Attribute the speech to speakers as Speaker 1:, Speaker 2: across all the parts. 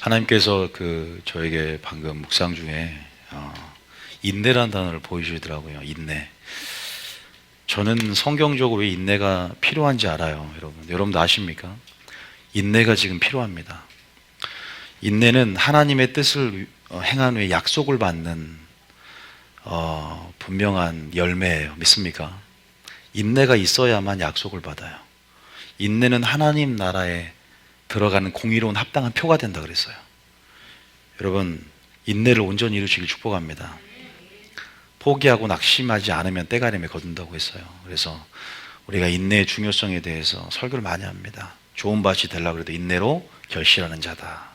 Speaker 1: 하나님께서 저에게 방금 묵상 중에 인내라는 단어를 보여주시더라고요. 인내. 저는 성경적으로 왜 인내가 필요한지 알아요. 여러분도 아십니까? 인내가 지금 필요합니다. 인내는 하나님의 뜻을 행한 후에 약속을 받는 분명한 열매예요. 믿습니까? 인내가 있어야만 약속을 받아요. 인내는 하나님 나라에 들어가는 공의로운 합당한 표가 된다 그랬어요. 여러분, 인내를 온전히 이루시길 축복합니다. 포기하고 낙심하지 않으면 때가림에 거둔다고 했어요. 그래서 우리가 인내의 중요성에 대해서 설교를 많이 합니다. 좋은 밭이 되려고 해도 인내로 결실하는 자다.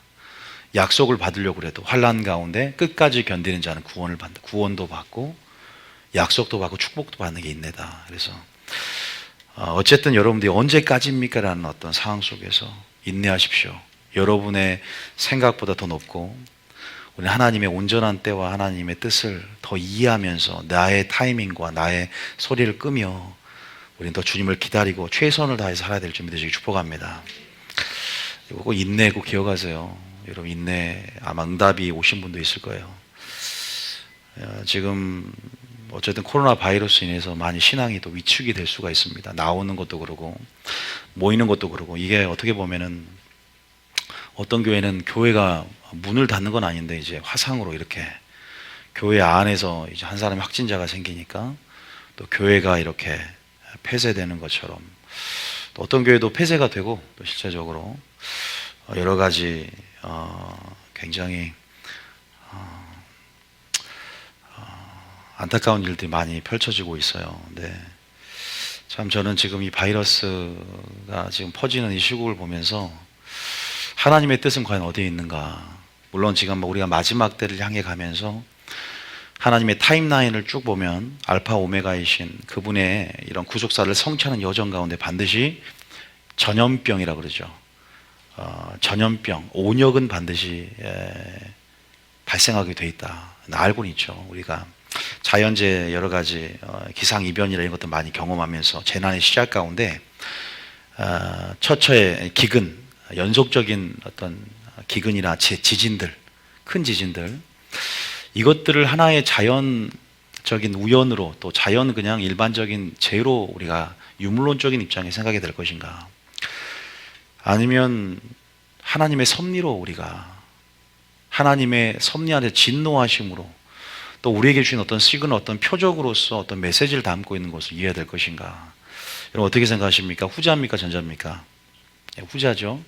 Speaker 1: 약속을 받으려고 해도 환난 가운데 끝까지 견디는 자는 구원을 받는다. 구원도 받고 약속도 받고 축복도 받는 게 인내다. 그래서 어쨌든 여러분들이 언제까지입니까? 라는 어떤 상황 속에서 인내하십시오. 여러분의 생각보다 더 높고 우리 하나님의 온전한 때와 하나님의 뜻을 더 이해하면서 나의 타이밍과 나의 소리를 끄며 우리는 더 주님을 기다리고 최선을 다해서 살아야 될 줄 믿으시기 축복합니다. 꼭 인내고 기억하세요. 여러분, 인내 아마 응답이 오신 분도 있을 거예요. 지금 어쨌든 코로나 바이러스 인해서 많이 신앙이 또 위축이 될 수가 있습니다. 나오는 것도 그러고 모이는 것도 그러고, 이게 어떻게 보면은 어떤 교회는 교회가 문을 닫는 건 아닌데 이제 화상으로 이렇게 교회 안에서 이제 한 사람이 확진자가 생기니까 또 교회가 이렇게 폐쇄되는 것처럼, 또 어떤 교회도 폐쇄가 되고 또 실제적으로 여러 가지 굉장히 안타까운 일들이 많이 펼쳐지고 있어요. 네. 참 저는 지금 이 바이러스가 지금 퍼지는 이 시국을 보면서 하나님의 뜻은 과연 어디에 있는가? 물론 지금 우리가 마지막 때를 향해 가면서 하나님의 타임라인을 쭉 보면 알파 오메가이신 그분의 이런 구속사를 성취하는 여정 가운데 반드시 전염병이라고 그러죠. 전염병, 온역은 반드시 발생하게 돼 있다. 알고는 있죠. 우리가 자연재해 여러 가지 기상이변이나 이런 것도 많이 경험하면서 재난의 시작 가운데 처처의 기근, 연속적인 어떤 기근이나 지진들, 큰 지진들, 이것들을 하나의 자연적인 우연으로, 또 자연 그냥 일반적인 재로 우리가 유물론적인 입장에 생각이 될 것인가, 아니면 하나님의 섭리로, 우리가 하나님의 섭리 안에 진노하심으로 또 우리에게 주신 어떤 시그널, 어떤 표적으로서 어떤 메시지를 담고 있는 것을 이해해야 될 것인가. 여러분 어떻게 생각하십니까? 후자입니까? 전자입니까? 후자죠.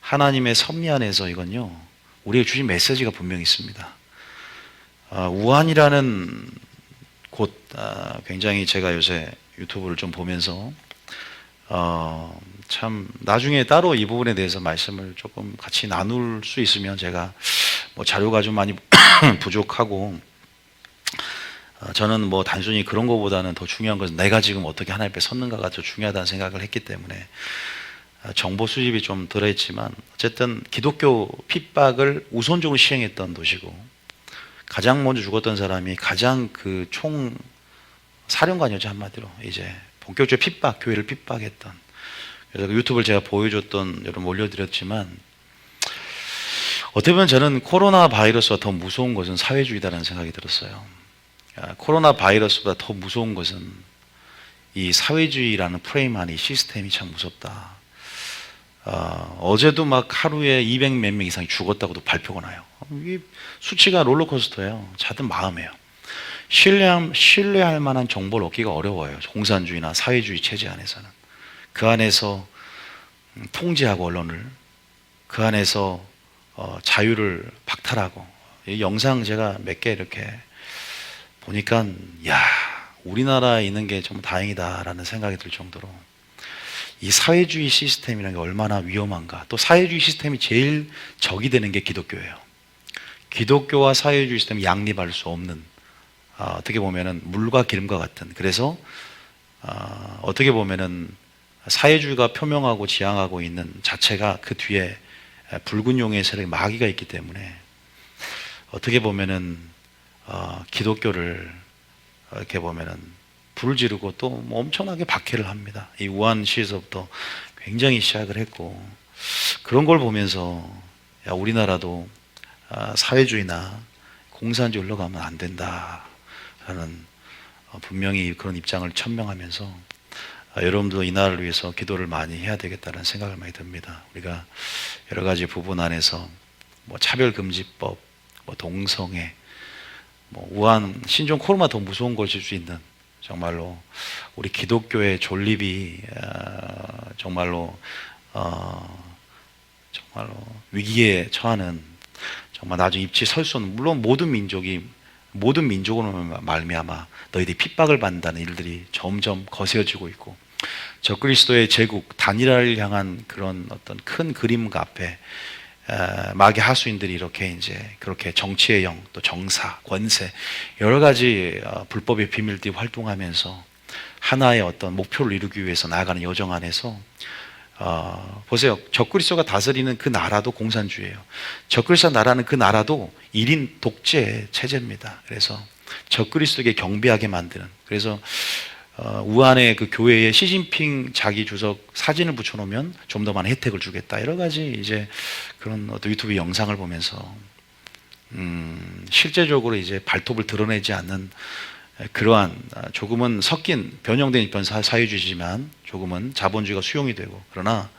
Speaker 1: 하나님의 섭리 안에서 이건요, 우리에게 주신 메시지가 분명히 있습니다. 우한이라는 곳, 굉장히 제가 요새 유튜브를 좀 보면서 참 나중에 따로 이 부분에 대해서 말씀을 조금 같이 나눌 수 있으면, 제가 뭐 자료가 좀 많이 부족하고, 저는 뭐 단순히 그런 것보다는 더 중요한 것은 내가 지금 어떻게 하나님 앞에 섰는가가 더 중요하다는 생각을 했기 때문에 정보 수집이 좀 들어있지만, 어쨌든 기독교 핍박을 우선적으로 시행했던 도시고, 가장 먼저 죽었던 사람이 가장 총 사령관이었죠. 한마디로 이제 본격적으로 핍박, 교회를 핍박했던. 그래서 유튜브를 제가 보여줬던, 여러분 올려드렸지만, 어떻게 보면 저는 코로나 바이러스가 더 무서운 것은 사회주의다라는 생각이 들었어요. 코로나 바이러스보다 더 무서운 것은 이 사회주의라는 프레임 안에 이 시스템이 참 무섭다. 어제도 막 하루에 200 몇 명 이상이 죽었다고도 발표가 나요. 이게 수치가 롤러코스터예요. 자든 마음이에요. 신뢰할 만한 정보를 얻기가 어려워요. 공산주의나 사회주의 체제 안에서는. 그 안에서 통제하고, 언론을 그 안에서 자유를 박탈하고. 이 영상 제가 몇 개 이렇게 보니까, 야, 우리나라에 있는 게 좀 다행이다라는 생각이 들 정도로 이 사회주의 시스템이라는 게 얼마나 위험한가. 또 사회주의 시스템이 제일 적이 되는 게 기독교예요. 기독교와 사회주의 시스템이 양립할 수 없는, 어떻게 보면은 물과 기름과 같은, 그래서 어떻게 보면은 사회주의가 표명하고 지향하고 있는 자체가 그 뒤에 붉은 용의 세력이 마귀가 있기 때문에, 어떻게 보면은 기독교를 이렇게 보면은 불을 지르고 또 뭐 엄청나게 박해를 합니다. 이 우한시에서부터 굉장히 시작을 했고, 그런 걸 보면서 야, 우리나라도 사회주의나 공산주의 흘러가면 안 된다라는 분명히 그런 입장을 천명하면서 여러분도 이 나라를 위해서 기도를 많이 해야 되겠다는 생각을 많이 듭니다. 우리가 여러 가지 부분 안에서 뭐 차별금지법, 뭐 동성애, 뭐 우한, 신종 코로나 더 무서운 것일 수 있는 정말로 우리 기독교의 존립이 정말로 정말로 위기에 처하는 정말 나중에 입지 설 수 없는, 물론 모든 민족으로 말미암아 너희들이 핍박을 받는다는 일들이 점점 거세어지고 있고 적그리스도의 제국 단일화를 향한 그런 어떤 큰 그림 앞에 마귀 하수인들이 이렇게 이제 그렇게 정치의 영, 또 정사, 권세 여러 가지 불법의 비밀들이 활동하면서 하나의 어떤 목표를 이루기 위해서 나아가는 여정 안에서 보세요. 적그리스도가 다스리는 그 나라도 공산주의예요. 적그리스도 나라는 그 나라도 1인 독재 체제입니다. 그래서 적그리스도에게 경배하게 만드는, 그래서 우한의 그 교회에 시진핑 자기 주석 사진을 붙여놓으면 좀 더 많은 혜택을 주겠다. 여러 가지 이제 그런 어떤 유튜브 영상을 보면서 실제적으로 이제 발톱을 드러내지 않는 그러한 조금은 섞인 변형된 입변 사회주의지만 조금은 자본주의가 수용이 되고, 그러나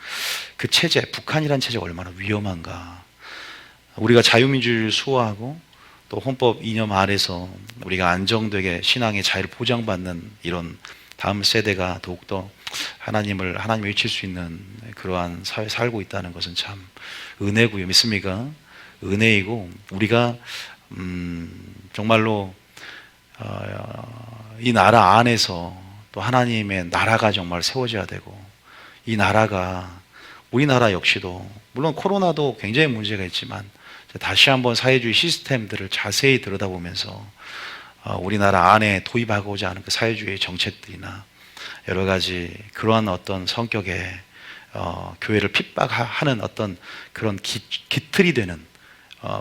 Speaker 1: 그 체제, 북한이란 체제가 얼마나 위험한가. 우리가 자유민주주의를 수호하고 또 헌법 이념 아래서 우리가 안정되게 신앙의 자유를 보장받는 이런 다음 세대가 더욱더 하나님을 외칠 수 있는 그러한 사회에 살고 있다는 것은 참 은혜고요. 믿습니까? 은혜이고, 우리가 정말로 이 나라 안에서 또 하나님의 나라가 정말 세워져야 되고, 이 나라가 우리나라 역시도 물론 코로나도 굉장히 문제가 있지만 다시 한번 사회주의 시스템들을 자세히 들여다보면서 우리나라 안에 도입하고자 하는 그 사회주의 정책들이나 여러 가지 그러한 어떤 성격의 교회를 핍박하는 어떤 그런 기틀이 되는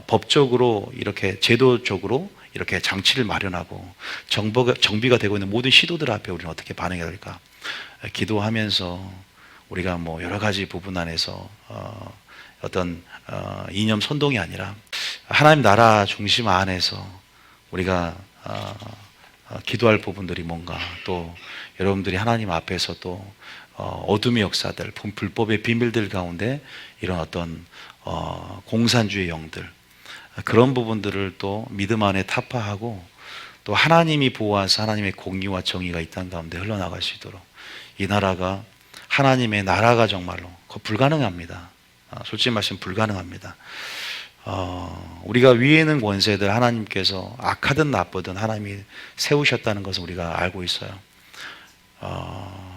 Speaker 1: 법적으로 이렇게 제도적으로 이렇게 장치를 마련하고 정비가 되고 있는 모든 시도들 앞에 우리는 어떻게 반응해야 될까? 기도하면서 우리가 뭐 여러 가지 부분 안에서 어떤 이념 선동이 아니라 하나님 나라 중심 안에서 우리가 기도할 부분들이 뭔가, 또 여러분들이 하나님 앞에서 또 어둠의 역사들, 불법의 비밀들 가운데 이런 어떤 공산주의 영들, 그런 부분들을 또 믿음 안에 타파하고 또 하나님이 보호하사 하나님의 공의와 정의가 이 땅 가운데 흘러나갈 수 있도록, 이 나라가 하나님의 나라가 정말로 불가능합니다. 솔직히 말씀 불가능합니다. 우리가 위에 있는 권세들 하나님께서 악하든 나쁘든 하나님이 세우셨다는 것을 우리가 알고 있어요.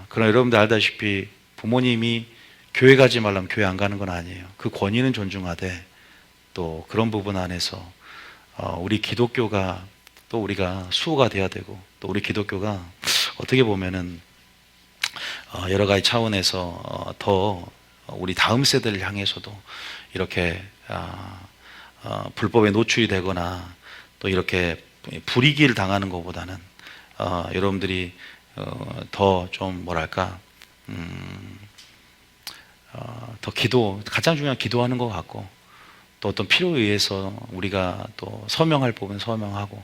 Speaker 1: 그러나 여러분들 알다시피 부모님이 교회 가지 말라면 교회 안 가는 건 아니에요. 그 권위는 존중하되 또 그런 부분 안에서 우리 기독교가 또 우리가 수호가 돼야 되고, 또 우리 기독교가 어떻게 보면은 여러 가지 차원에서 더 우리 다음 세대를 향해서도 이렇게 불법에 노출이 되거나 또 이렇게 불이익을 당하는 것보다는 여러분들이 더 좀 뭐랄까 더 가장 중요한 기도하는 것 같고, 또 어떤 필요에 의해서 우리가 또 서명할 부분 서명하고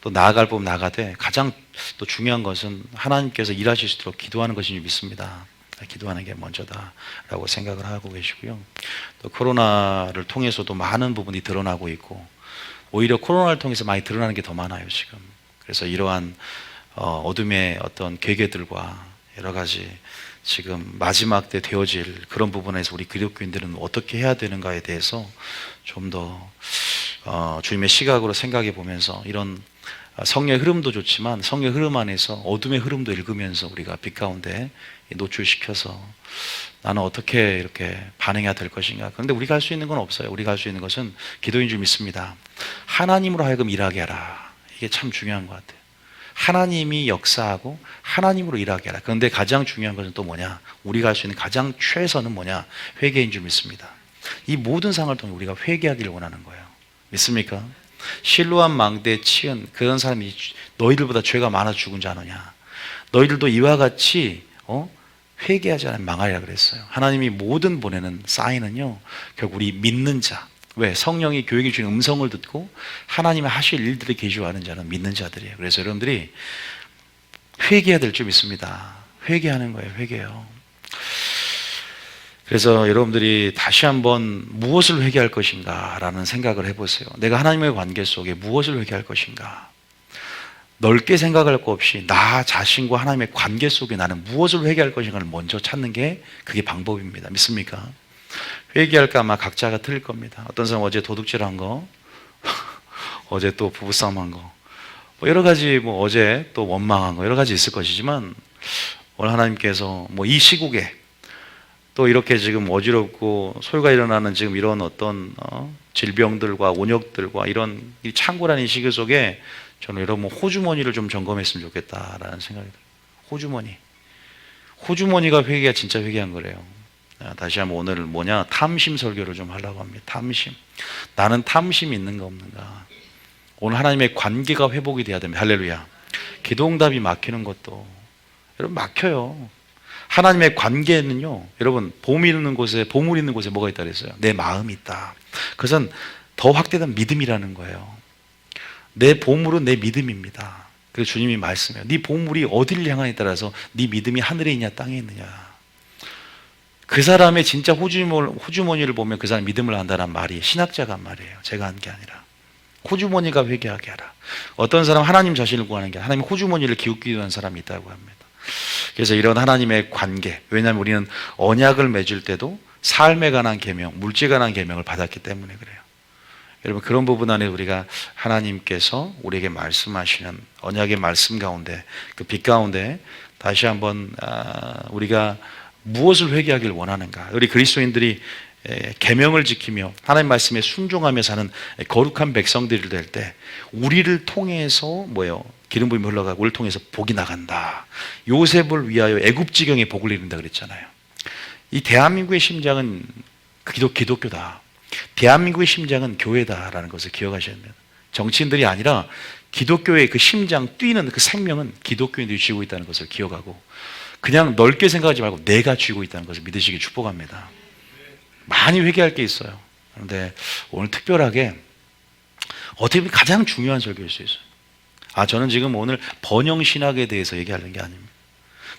Speaker 1: 또 나아갈 부분 나가되, 가장 또 중요한 것은 하나님께서 일하실 수 있도록 기도하는 것인 줄 믿습니다. 기도하는 게 먼저다라고 생각을 하고 계시고요. 또 코로나를 통해서도 많은 부분이 드러나고 있고, 오히려 코로나를 통해서 많이 드러나는 게 더 많아요 지금. 그래서 이러한 어둠의 어떤 계계들과 여러 가지 지금 마지막 때 되어질 그런 부분에서 우리 기독교인들은 어떻게 해야 되는가에 대해서 좀 더 주님의 시각으로 생각해 보면서, 이런 성령의 흐름도 좋지만 성령의 흐름 안에서 어둠의 흐름도 읽으면서 우리가 빛 가운데 노출시켜서 나는 어떻게 이렇게 반응해야 될 것인가. 그런데 우리가 할 수 있는 건 없어요. 우리가 할 수 있는 것은 기도인 줄 믿습니다. 하나님으로 하여금 일하게 하라. 이게 참 중요한 것 같아요. 하나님이 역사하고 하나님으로 일하게 하라. 그런데 가장 중요한 것은 또 뭐냐? 우리가 할 수 있는 가장 최선은 뭐냐? 회개인 줄 믿습니다. 이 모든 상황을 통해 우리가 회개하기를 원하는 거예요. 믿습니까? 실로암 망대에 치은 그런 사람이 너희들보다 죄가 많아 죽은 자 아느냐? 너희들도 이와 같이 회개하지 않으면 망하리라 그랬어요. 하나님이 모든 보내는 사인은요, 결국 우리 믿는 자, 왜? 성령이 교회에 주신 음성을 듣고 하나님이 하실 일들을 계시하는 자는 믿는 자들이에요. 그래서 여러분들이 회개해야 될 줄 믿습니다. 회개하는 거예요. 회개요. 그래서 여러분들이 다시 한번 무엇을 회개할 것인가 라는 생각을 해보세요. 내가 하나님의 관계 속에 무엇을 회개할 것인가. 넓게 생각할 것 없이 나 자신과 하나님의 관계 속에 나는 무엇을 회개할 것인가를 먼저 찾는 게 그게 방법입니다. 믿습니까? 회개할까 아마 각자가 틀릴 겁니다. 어떤 사람은 어제 도둑질한 거, 어제 또 부부싸움한 거, 뭐 여러 가지 어제 또 원망한 거 여러 가지 있을 것이지만 오늘 하나님께서 이 시국에 또 이렇게 지금 어지럽고 소요가 일어나는 지금 이런 어떤 질병들과 온역들과 이런 이 창고라는 이 시기 속에 저는 여러분 호주머니를 좀 점검했으면 좋겠다라는 생각이 들어요. 호주머니가 회개가 진짜 회개한 거래요. 다시 한번 오늘 탐심 설교를 좀 하려고 합니다. 탐심. 나는 탐심이 있는가 없는가. 오늘 하나님의 관계가 회복이 돼야 됩니다. 할렐루야. 기도응답이 막히는 것도 여러분 막혀요. 하나님의 관계는요, 여러분 보물 있는 곳에 뭐가 있다 그랬어요? 내 마음이 있다. 그것은 더 확대된 믿음이라는 거예요. 내 보물은 내 믿음입니다. 그래서 주님이 말씀해요. 네 보물이 어디를 향하에 따라서 네 믿음이 하늘에 있냐 땅에 있느냐. 그 사람의 진짜 호주머니를 보면 그 사람 믿음을 한다는 말이 신학자가 한 말이에요. 제가 한 게 아니라. 호주머니가 회개하게 하라. 어떤 사람 하나님 자신을 구하는 게 하나님 호주머니를 기웃기도 하는 사람이 있다고 합니다. 그래서 이런 하나님의 관계, 왜냐하면 우리는 언약을 맺을 때도 삶에 관한 계명, 물질에 관한 계명을 받았기 때문에 그래요. 여러분 그런 부분 안에 우리가 하나님께서 우리에게 말씀하시는 언약의 말씀 가운데 그 빛 가운데 다시 한번 우리가 무엇을 회개하길 원하는가. 우리 그리스도인들이 계명을 지키며 하나님 말씀에 순종하며 사는 거룩한 백성들이 될 때 우리를 통해서 기름 부음이 흘러가고 우리를 통해서 복이 나간다. 요셉을 위하여 애굽 지경에 복을 이룬다 그랬잖아요. 이 대한민국의 심장은 기독교다. 대한민국의 심장은 교회다라는 것을 기억하셔야 됩니다. 정치인들이 아니라 기독교의 그 심장 뛰는 그 생명은 기독교인들이 쥐고 있다는 것을 기억하고 그냥 넓게 생각하지 말고 내가 쥐고 있다는 것을 믿으시길 축복합니다. 많이 회개할 게 있어요. 그런데 오늘 특별하게 어떻게 보면 가장 중요한 설교일 수 있어요. 저는 지금 오늘 번영신학에 대해서 얘기하는 게 아닙니다.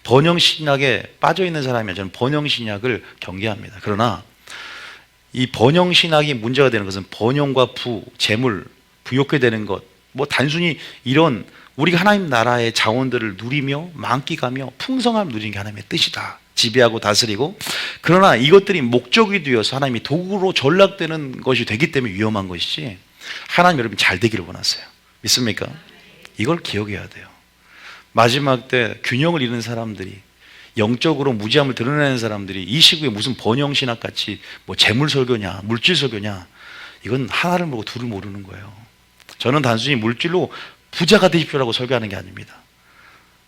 Speaker 1: 번영신학에 빠져있는 사람이면 저는 번영신학을 경계합니다. 그러나 이 번영신학이 문제가 되는 것은 번영과 재물, 부욕해 되는 것, 단순히 이런 우리가 하나님 나라의 자원들을 누리며 만끽하며 풍성함을 누리는 게 하나님의 뜻이다. 지배하고 다스리고. 그러나 이것들이 목적이 되어서 하나님이 도구로 전락되는 것이 되기 때문에 위험한 것이지 하나님 여러분 잘 되기를 원하세요. 믿습니까? 이걸 기억해야 돼요. 마지막 때 균형을 잃는 사람들이 영적으로 무지함을 드러내는 사람들이 이 시국에 무슨 번영신학같이 재물 설교냐 물질 설교냐 이건 하나를 모르고 둘을 모르는 거예요. 저는 단순히 물질로 부자가 되십시오라고 설교하는 게 아닙니다.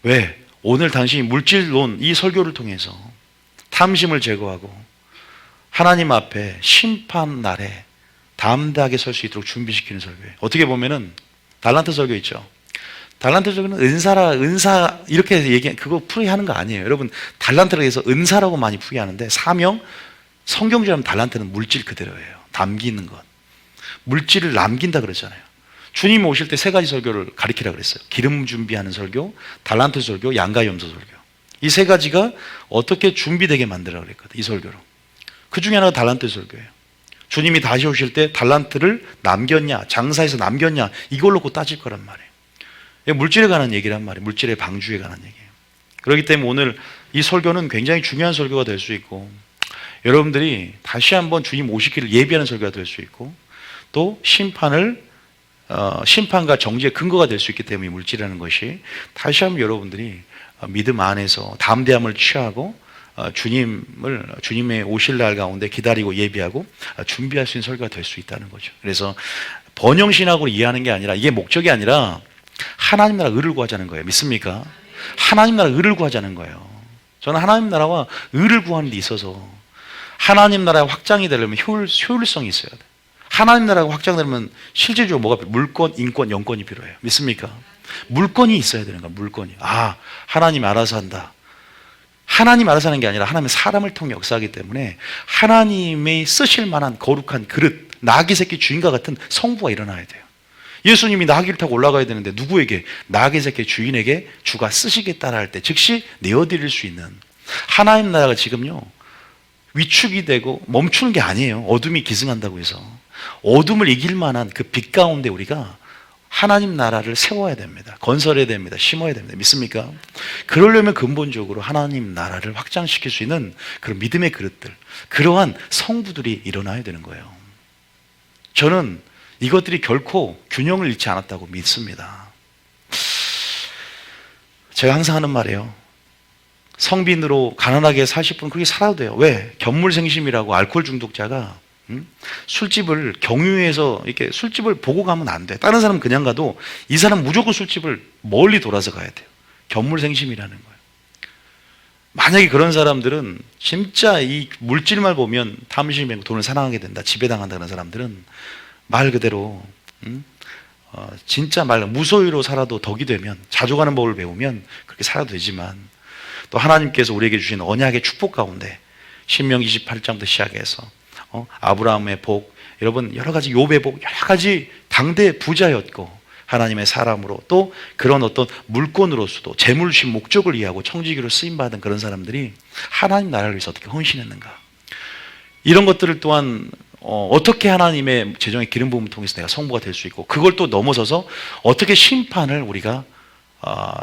Speaker 1: 왜? 오늘 당신이 물질론 이 설교를 통해서 탐심을 제거하고 하나님 앞에 심판 날에 담대하게 설 수 있도록 준비시키는 설교예요. 어떻게 보면은 달란트 설교 있죠. 달란트 설교는 은사 이렇게 그거 풀이하는 거 아니에요. 여러분 달란트라고 해서 은사라고 많이 풀이하는데 사명, 성경적으로 달란트는 물질 그대로예요. 남기는 것. 물질을 남긴다 그러잖아요. 주님 오실 때 3가지 설교를 가리키라 그랬어요. 기름 준비하는 설교, 달란트 설교, 양가염소 설교. 이 3가지가 어떻게 준비되게 만들라 그랬거든요. 이 설교로. 그 중에 하나가 달란트 설교예요. 주님이 다시 오실 때 달란트를 남겼냐, 장사해서 남겼냐 이걸 놓고 따질 거란 말이에요. 물질에 관한 얘기란 말이에요. 물질의 방주에 관한 얘기예요. 그렇기 때문에 오늘 이 설교는 굉장히 중요한 설교가 될 수 있고 여러분들이 다시 한번 주님 오시기를 예비하는 설교가 될 수 있고 또 심판과 정죄의 근거가 될 수 있기 때문에 물질이라는 것이 다시 한번 여러분들이 믿음 안에서 담대함을 취하고 주님의 오실 날 가운데 기다리고 예비하고 준비할 수 있는 설교가 될 수 있다는 거죠. 그래서 번영신학으로 이해하는 게 아니라 이게 목적이 아니라 하나님 나라 의를 구하자는 거예요. 믿습니까? 하나님 나라 의를 구하자는 거예요. 저는 하나님 나라와 의를 구하는 데 있어서 하나님 나라의 확장이 되려면 효율성이 있어야 돼요. 하나님 나라가 확장되려면 실질적으로 뭐가 필요해요? 물권, 인권, 영권이 필요해요. 믿습니까? 물권이 있어야 되는 거야. 물권이. 하나님 알아서 한다. 하나님 알아서 하는 게 아니라 하나님은 사람을 통해 역사하기 때문에 하나님의 쓰실 만한 거룩한 그릇, 나귀 새끼 주인과 같은 성부가 일어나야 돼요. 예수님이 나귀를 타고 올라가야 되는데 누구에게? 나귀 새끼 주인에게 주가 쓰시겠다라 할 때 즉시 내어드릴 수 있는 하나님 나라가 지금요 위축이 되고 멈추는 게 아니에요. 어둠이 기승한다고 해서 어둠을 이길 만한 그 빛 가운데 우리가 하나님 나라를 세워야 됩니다. 건설해야 됩니다. 심어야 됩니다. 믿습니까? 그러려면 근본적으로 하나님 나라를 확장시킬 수 있는 그런 믿음의 그릇들, 그러한 성부들이 일어나야 되는 거예요. 저는 이것들이 결코 균형을 잃지 않았다고 믿습니다. 제가 항상 하는 말이에요. 성빈으로 가난하게 사실 분 그렇게 살아도 돼요. 왜? 견물생심이라고 알코올 중독자가 술집을 경유해서 이렇게 술집을 보고 가면 안 돼. 다른 사람은 그냥 가도 이 사람 무조건 술집을 멀리 돌아서 가야 돼요. 견물생심이라는 거예요. 만약에 그런 사람들은 진짜 이 물질만 보면 탐심이 돈을 사랑하게 된다, 지배당한다는 사람들은 말 그대로 진짜 말 무소유로 살아도 덕이 되면, 자주 가는 법을 배우면 그렇게 살아도 되지만, 또 하나님께서 우리에게 주신 언약의 축복 가운데 신명기 28장부터 시작해서 아브라함의 복, 여러분 여러 가지 욥의 복, 여러 가지 당대 부자였고 하나님의 사람으로 또 그런 어떤 물건으로서도 재물 주신 목적을 이해하고 청지기로 쓰임받은 그런 사람들이 하나님 나라를 위해서 어떻게 헌신했는가, 이런 것들을 또한 어떻게 하나님의 재정의 기름 부음을 통해서 내가 성부가 될 수 있고, 그걸 또 넘어서서 어떻게 심판을 우리가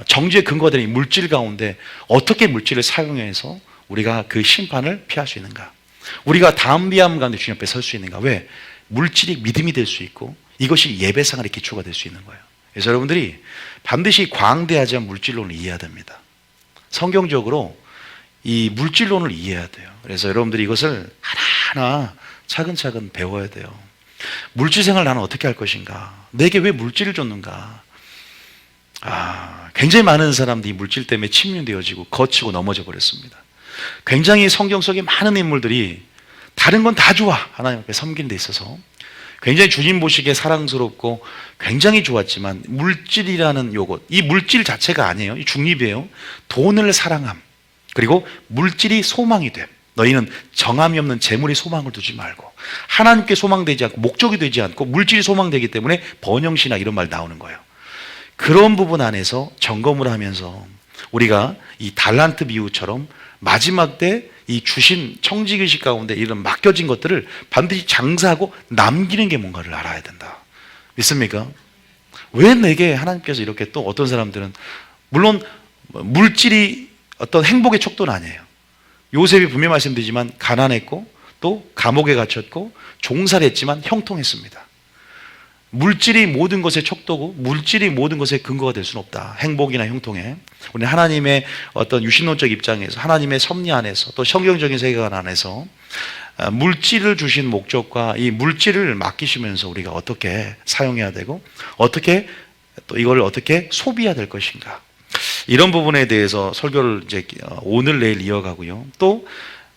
Speaker 1: 정죄의 근거가 되는 물질 가운데 어떻게 물질을 사용해서 우리가 그 심판을 피할 수 있는가, 우리가 담대함 가운데 주님 앞에 설 수 있는가. 왜? 물질이 믿음이 될 수 있고 이것이 예배생활의 기초가 될 수 있는 거예요. 그래서 여러분들이 반드시 광대하지만 물질론을 이해해야 됩니다. 성경적으로 이 물질론을 이해해야 돼요. 그래서 여러분들이 이것을 하나하나 차근차근 배워야 돼요. 물질 생활 나는 어떻게 할 것인가? 내게 왜 물질을 줬는가? 굉장히 많은 사람들이 물질 때문에 침륜되어지고 거치고 넘어져 버렸습니다. 굉장히 성경 속에 많은 인물들이 다른 건 다 좋아, 하나님 앞에 섬기는 데 있어서 굉장히 주님 보시기에 사랑스럽고 굉장히 좋았지만 물질이라는 요것, 이 물질 자체가 아니에요. 이 중립이에요. 돈을 사랑함, 그리고 물질이 소망이 됨. 너희는 정함이 없는 재물이 소망을 두지 말고, 하나님께 소망되지 않고 목적이 되지 않고 물질이 소망되기 때문에 번영신학 이런 말 나오는 거예요. 그런 부분 안에서 점검을 하면서 우리가 이 달란트 비유처럼 마지막 때 이 주신 청지기식 가운데 이런 맡겨진 것들을 반드시 장사하고 남기는 게 뭔가를 알아야 된다. 믿습니까? 왜 내게 하나님께서 이렇게, 또 어떤 사람들은 물론 물질이 어떤 행복의 척도는 아니에요. 요셉이 분명히 말씀드리지만 가난했고 또 감옥에 갇혔고 종살이 했지만 형통했습니다. 물질이 모든 것의 척도고 물질이 모든 것의 근거가 될 수는 없다. 행복이나 형통에 우리는 하나님의 어떤 유신론적 입장에서, 하나님의 섭리 안에서, 또 성경적인 세계관 안에서 물질을 주신 목적과 이 물질을 맡기시면서 우리가 어떻게 사용해야 되고 어떻게 또 이걸 어떻게 소비해야 될 것인가, 이런 부분에 대해서 설교를 이제 오늘 내일 이어가고요. 또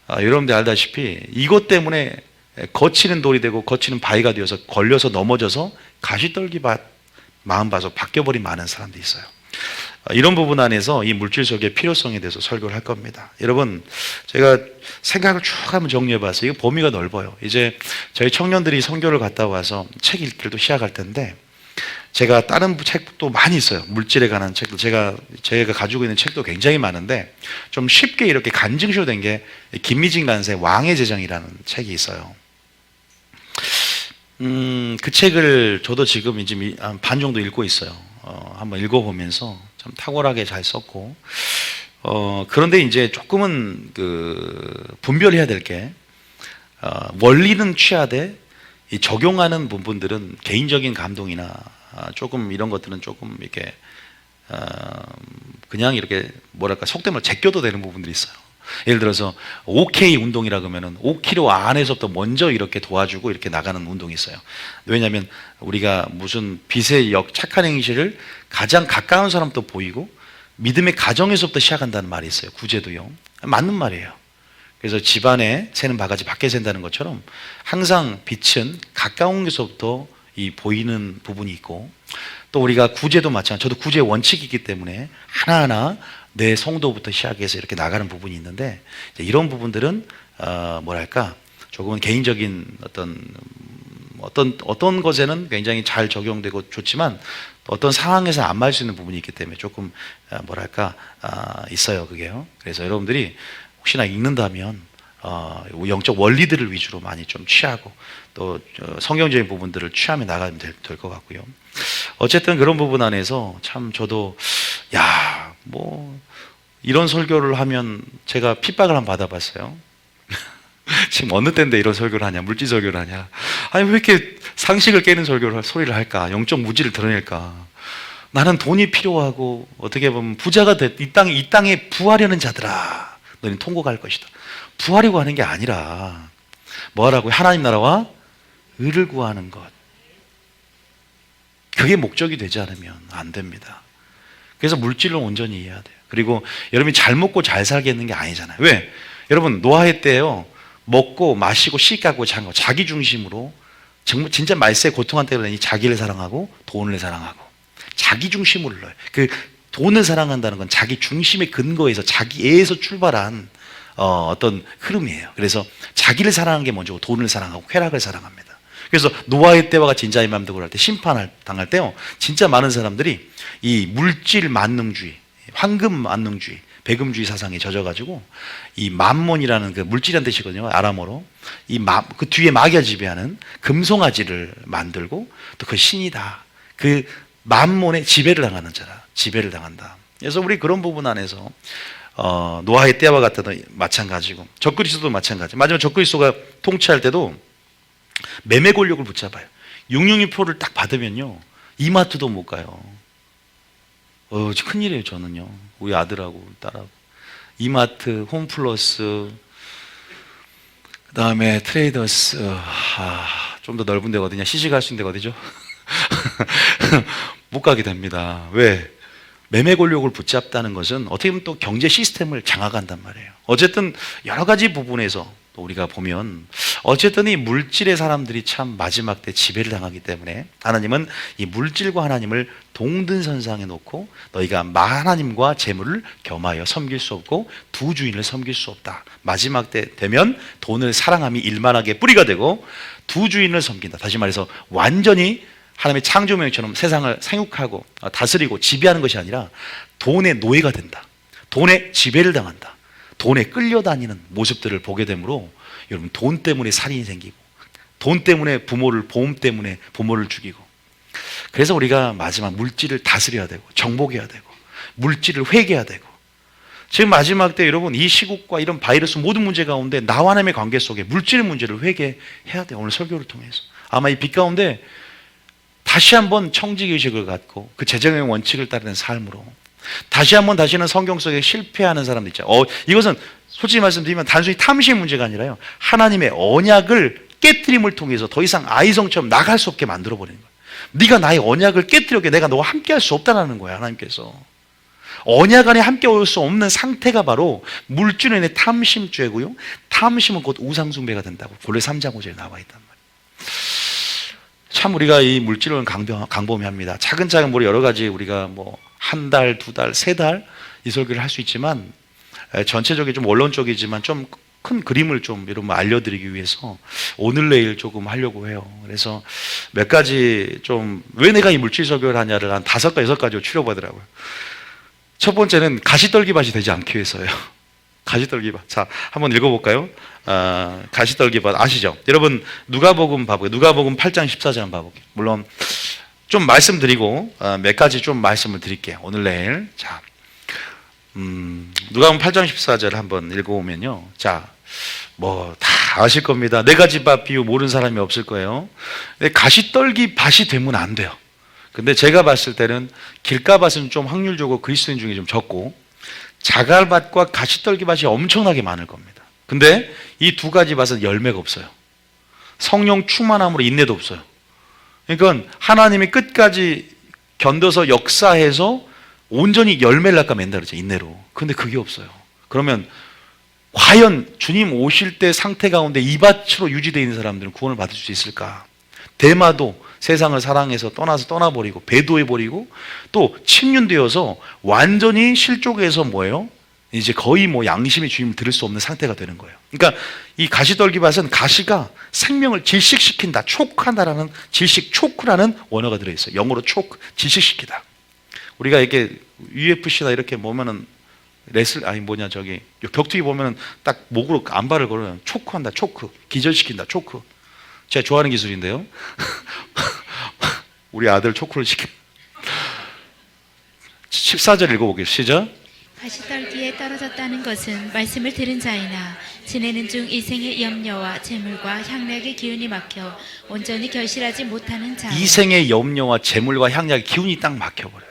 Speaker 1: 여러분들 알다시피 이것 때문에 거치는 돌이 되고 거치는 바위가 되어서 걸려서 넘어져서 가시떨기밭 마음 봐서 바뀌어버린 많은 사람들이 있어요. 이런 부분 안에서 이 물질 속의 필요성에 대해서 설교를 할 겁니다. 여러분, 제가 생각을 쭉 한번 정리해 봤어요. 이거 범위가 넓어요. 이제 저희 청년들이 선교를 갔다 와서 책 읽기를 또 시작할 텐데, 제가 다른 책도 많이 있어요. 물질에 관한 책도 제가 가지고 있는 책도 굉장히 많은데, 좀 쉽게 이렇게 간증쇼 된 게 김미진 간사의 왕의 제정이라는 책이 있어요. 그 책을 저도 지금 이제 한 반 정도 읽고 있어요. 한번 읽어보면서 참 탁월하게 잘 썼고, 그런데 이제 조금은 분별해야 될 게, 원리는 취하되 이 적용하는 부분들은 개인적인 감동이나 조금 이런 것들은 조금 이렇게 그냥 이렇게 뭐랄까 속된 말 제껴도 되는 부분들이 있어요. 예를 들어서 OK 운동이라 그러면은 5km 안에서부터 먼저 이렇게 도와주고 이렇게 나가는 운동이 있어요. 왜냐하면 우리가 무슨 빛의 착한 행실을 가장 가까운 사람도 보이고 믿음의 가정에서부터 시작한다는 말이 있어요. 구제도요. 맞는 말이에요. 그래서 집안에 새는 바가지 밖에 샌다는 것처럼 항상 빛은 가까운 데서부터 이 보이는 부분이 있고, 또 우리가 구제도 마찬가지, 저도 구제의 원칙이 있기 때문에 하나하나 내 성도부터 시작해서 이렇게 나가는 부분이 있는데, 이런 부분들은 뭐랄까 조금은 개인적인 어떤 어떤 것에는 굉장히 잘 적용되고 좋지만 어떤 상황에서 안 맞을 수 있는 부분이 있기 때문에 조금 뭐랄까 있어요, 그게요. 그래서 여러분들이 혹시나 읽는다면 영적 원리들을 위주로 많이 좀 취하고 또 성경적인 부분들을 취하며 나가면 될 것 같고요. 어쨌든 그런 부분 안에서 참 저도 뭐 이런 설교를 하면 제가 핍박을 한번 받아봤어요. 지금 어느 때인데 이런 설교를 하냐, 물질 설교를 하냐. 아니 왜 이렇게 상식을 깨는 소리를 할까? 영적 무지를 드러낼까? 나는 돈이 필요하고 어떻게 보면 부자가 이 땅에 부하려는 자들아, 너희는 통곡할 것이다. 부하려고 하는 게 아니라 뭐 하라고? 하나님 나라와 의를 구하는 것. 그게 목적이 되지 않으면 안 됩니다. 그래서 물질을 온전히 이해해야 돼요. 그리고 여러분이 잘 먹고 잘 살겠는 게 아니잖아요. 왜? 여러분 노아의 때요, 먹고 마시고 시가고 잔 거 자기 중심으로 정말 진짜 말세 고통한 때로 이 자기를 사랑하고 돈을 사랑하고 자기 중심으로 넣어요. 그 돈을 사랑한다는 건 자기 중심의 근거에서 자기에서 출발한 어떤 흐름이에요. 그래서 자기를 사랑하는 게 먼저고 돈을 사랑하고 쾌락을 사랑합니다. 그래서 노아의 때와 같이 인자의 맘대로 할 때 심판을 당할 때요, 진짜 많은 사람들이 이 물질 만능주의, 황금 만능주의, 배금주의 사상에 젖어가지고 이 맘몬이라는 그 물질이라는 뜻이거든요, 아람어로. 그 뒤에 마귀가 지배하는 금송아지를 만들고 또 그 신이다. 그 맘몬의 지배를 당하는 자라, 지배를 당한다. 그래서 우리 그런 부분 안에서 노아의 때와 같아도 마찬가지고 적그리스도도 마찬가지. 마지막 적그리스도가 통치할 때도 매매 권력을 붙잡아요. 666표를 딱 받으면요, 이마트도 못 가요. 큰일이에요. 저는요, 우리 아들하고 딸하고 이마트, 홈플러스, 그 다음에 트레이더스, 좀 더 넓은 데가 어디냐, 시식할 수 있는 데가 어디죠? 못 가게 됩니다. 왜? 매매 권력을 붙잡다는 것은 어떻게 보면 또 경제 시스템을 장악한단 말이에요. 어쨌든 여러 가지 부분에서 또 우리가 보면 어쨌든 이 물질의 사람들이 참 마지막 때 지배를 당하기 때문에 하나님은 이 물질과 하나님을 동등선상에 놓고 너희가 하나님과 재물을 겸하여 섬길 수 없고 두 주인을 섬길 수 없다. 마지막 때 되면 돈을 사랑함이 일만하게 뿌리가 되고 두 주인을 섬긴다. 다시 말해서 완전히 하나님의 창조명처럼 세상을 생육하고 다스리고 지배하는 것이 아니라 돈의 노예가 된다. 돈의 지배를 당한다. 돈에 끌려다니는 모습들을 보게 되므로 여러분 돈 때문에 살인이 생기고 돈 때문에 보험 때문에 부모를 죽이고, 그래서 우리가 마지막 물질을 다스려야 되고 정복해야 되고 물질을 회개해야 되고, 지금 마지막 때 여러분 이 시국과 이런 바이러스 모든 문제 가운데 나와 하나님의 관계 속에 물질의 문제를 회개해야 돼요. 오늘 설교를 통해서 아마 이 빛 가운데 다시 한번 청지기의식을 갖고 그 재정의 원칙을 따르는 삶으로 다시는 성경 속에 실패하는 사람들 있죠. 이것은 솔직히 말씀드리면 단순히 탐심의 문제가 아니라요, 하나님의 언약을 깨트림을 통해서 더 이상 아이성처럼 나갈 수 없게 만들어버리는 거예요. 네가 나의 언약을 깨트렸기에 내가 너와 함께 할 수 없다는 거예요. 하나님께서 언약 안에 함께 올 수 없는 상태가 바로 물질의 탐심죄고요, 탐심은 곧 우상숭배가 된다고 본래 3장 5절에 나와 있단 말이에요. 참 우리가 이 물질을 강범위합니다. 차근차근 여러 가지 우리가 한 달, 두 달, 세 달 이 설교를 할 수 있지만 전체적인 좀 원론적이지만 좀 큰 그림을 좀 여러분 알려드리기 위해서 오늘 내일 조금 하려고 해요. 그래서 몇 가지 좀 왜 내가 이 물질 설교를 하냐를 한 5가지, 6가지로 추려보더라고요. 첫 번째는 가시떨기밭이 되지 않기 위해서예요. 가시떨기밭. 자, 한번 읽어볼까요? 가시떨기밭 아시죠? 여러분 누가복음 봐볼게요. 누가복음 8장 14절 한번 봐볼게요. 물론 좀 말씀드리고 몇 가지 좀 말씀을 드릴게요. 오늘 내일. 자, 누가복음 8장 14절 한번 읽어보면요. 자, 다 아실 겁니다. 4가지 밭 비유 모르는 사람이 없을 거예요. 가시떨기밭이 되면 안 돼요. 근데 제가 봤을 때는 길가밭은 좀 확률적으로 그리스도인 중에 좀 적고 자갈밭과 가시떨기밭이 엄청나게 많을 겁니다. 근데 이 2가지 밭은 열매가 없어요. 성령 충만함으로 인내도 없어요. 그러니까 하나님이 끝까지 견뎌서 역사해서 온전히 열매를 낚아 맨다 그러죠, 인내로. 근데 그게 없어요. 그러면 과연 주님 오실 때 상태 가운데 이 밭으로 유지되어 있는 사람들은 구원을 받을 수 있을까? 대마도 세상을 사랑해서 떠나버리고 배도해버리고 또 침륜되어서 완전히 실족해서 뭐예요? 이제 거의 뭐 양심의 주임을 들을 수 없는 상태가 되는 거예요. 그러니까 이 가시떨기밭은 가시가 생명을 질식시킨다, 초크한다라는 질식, 초크라는 원어가 들어있어요. 영어로 초크, 질식시키다. 우리가 이렇게 UFC나 이렇게 보면은 격투기 보면은 딱 목으로 안발을 걸어요. 초크한다, 초크, 기절시킨다, 초크. 제가 좋아하는 기술인데요. 우리 아들 초크를 시켜. 14절 읽어볼게요. 시작.
Speaker 2: 가시떨기에 떨어졌다는 것은 말씀을 들은 자이나 지내는 중 이생의 염려와 재물과 향락의 기운이 막혀 온전히 결실하지 못하는 자.
Speaker 1: 이생의 염려와 재물과 향락의 기운이 딱 막혀버려요.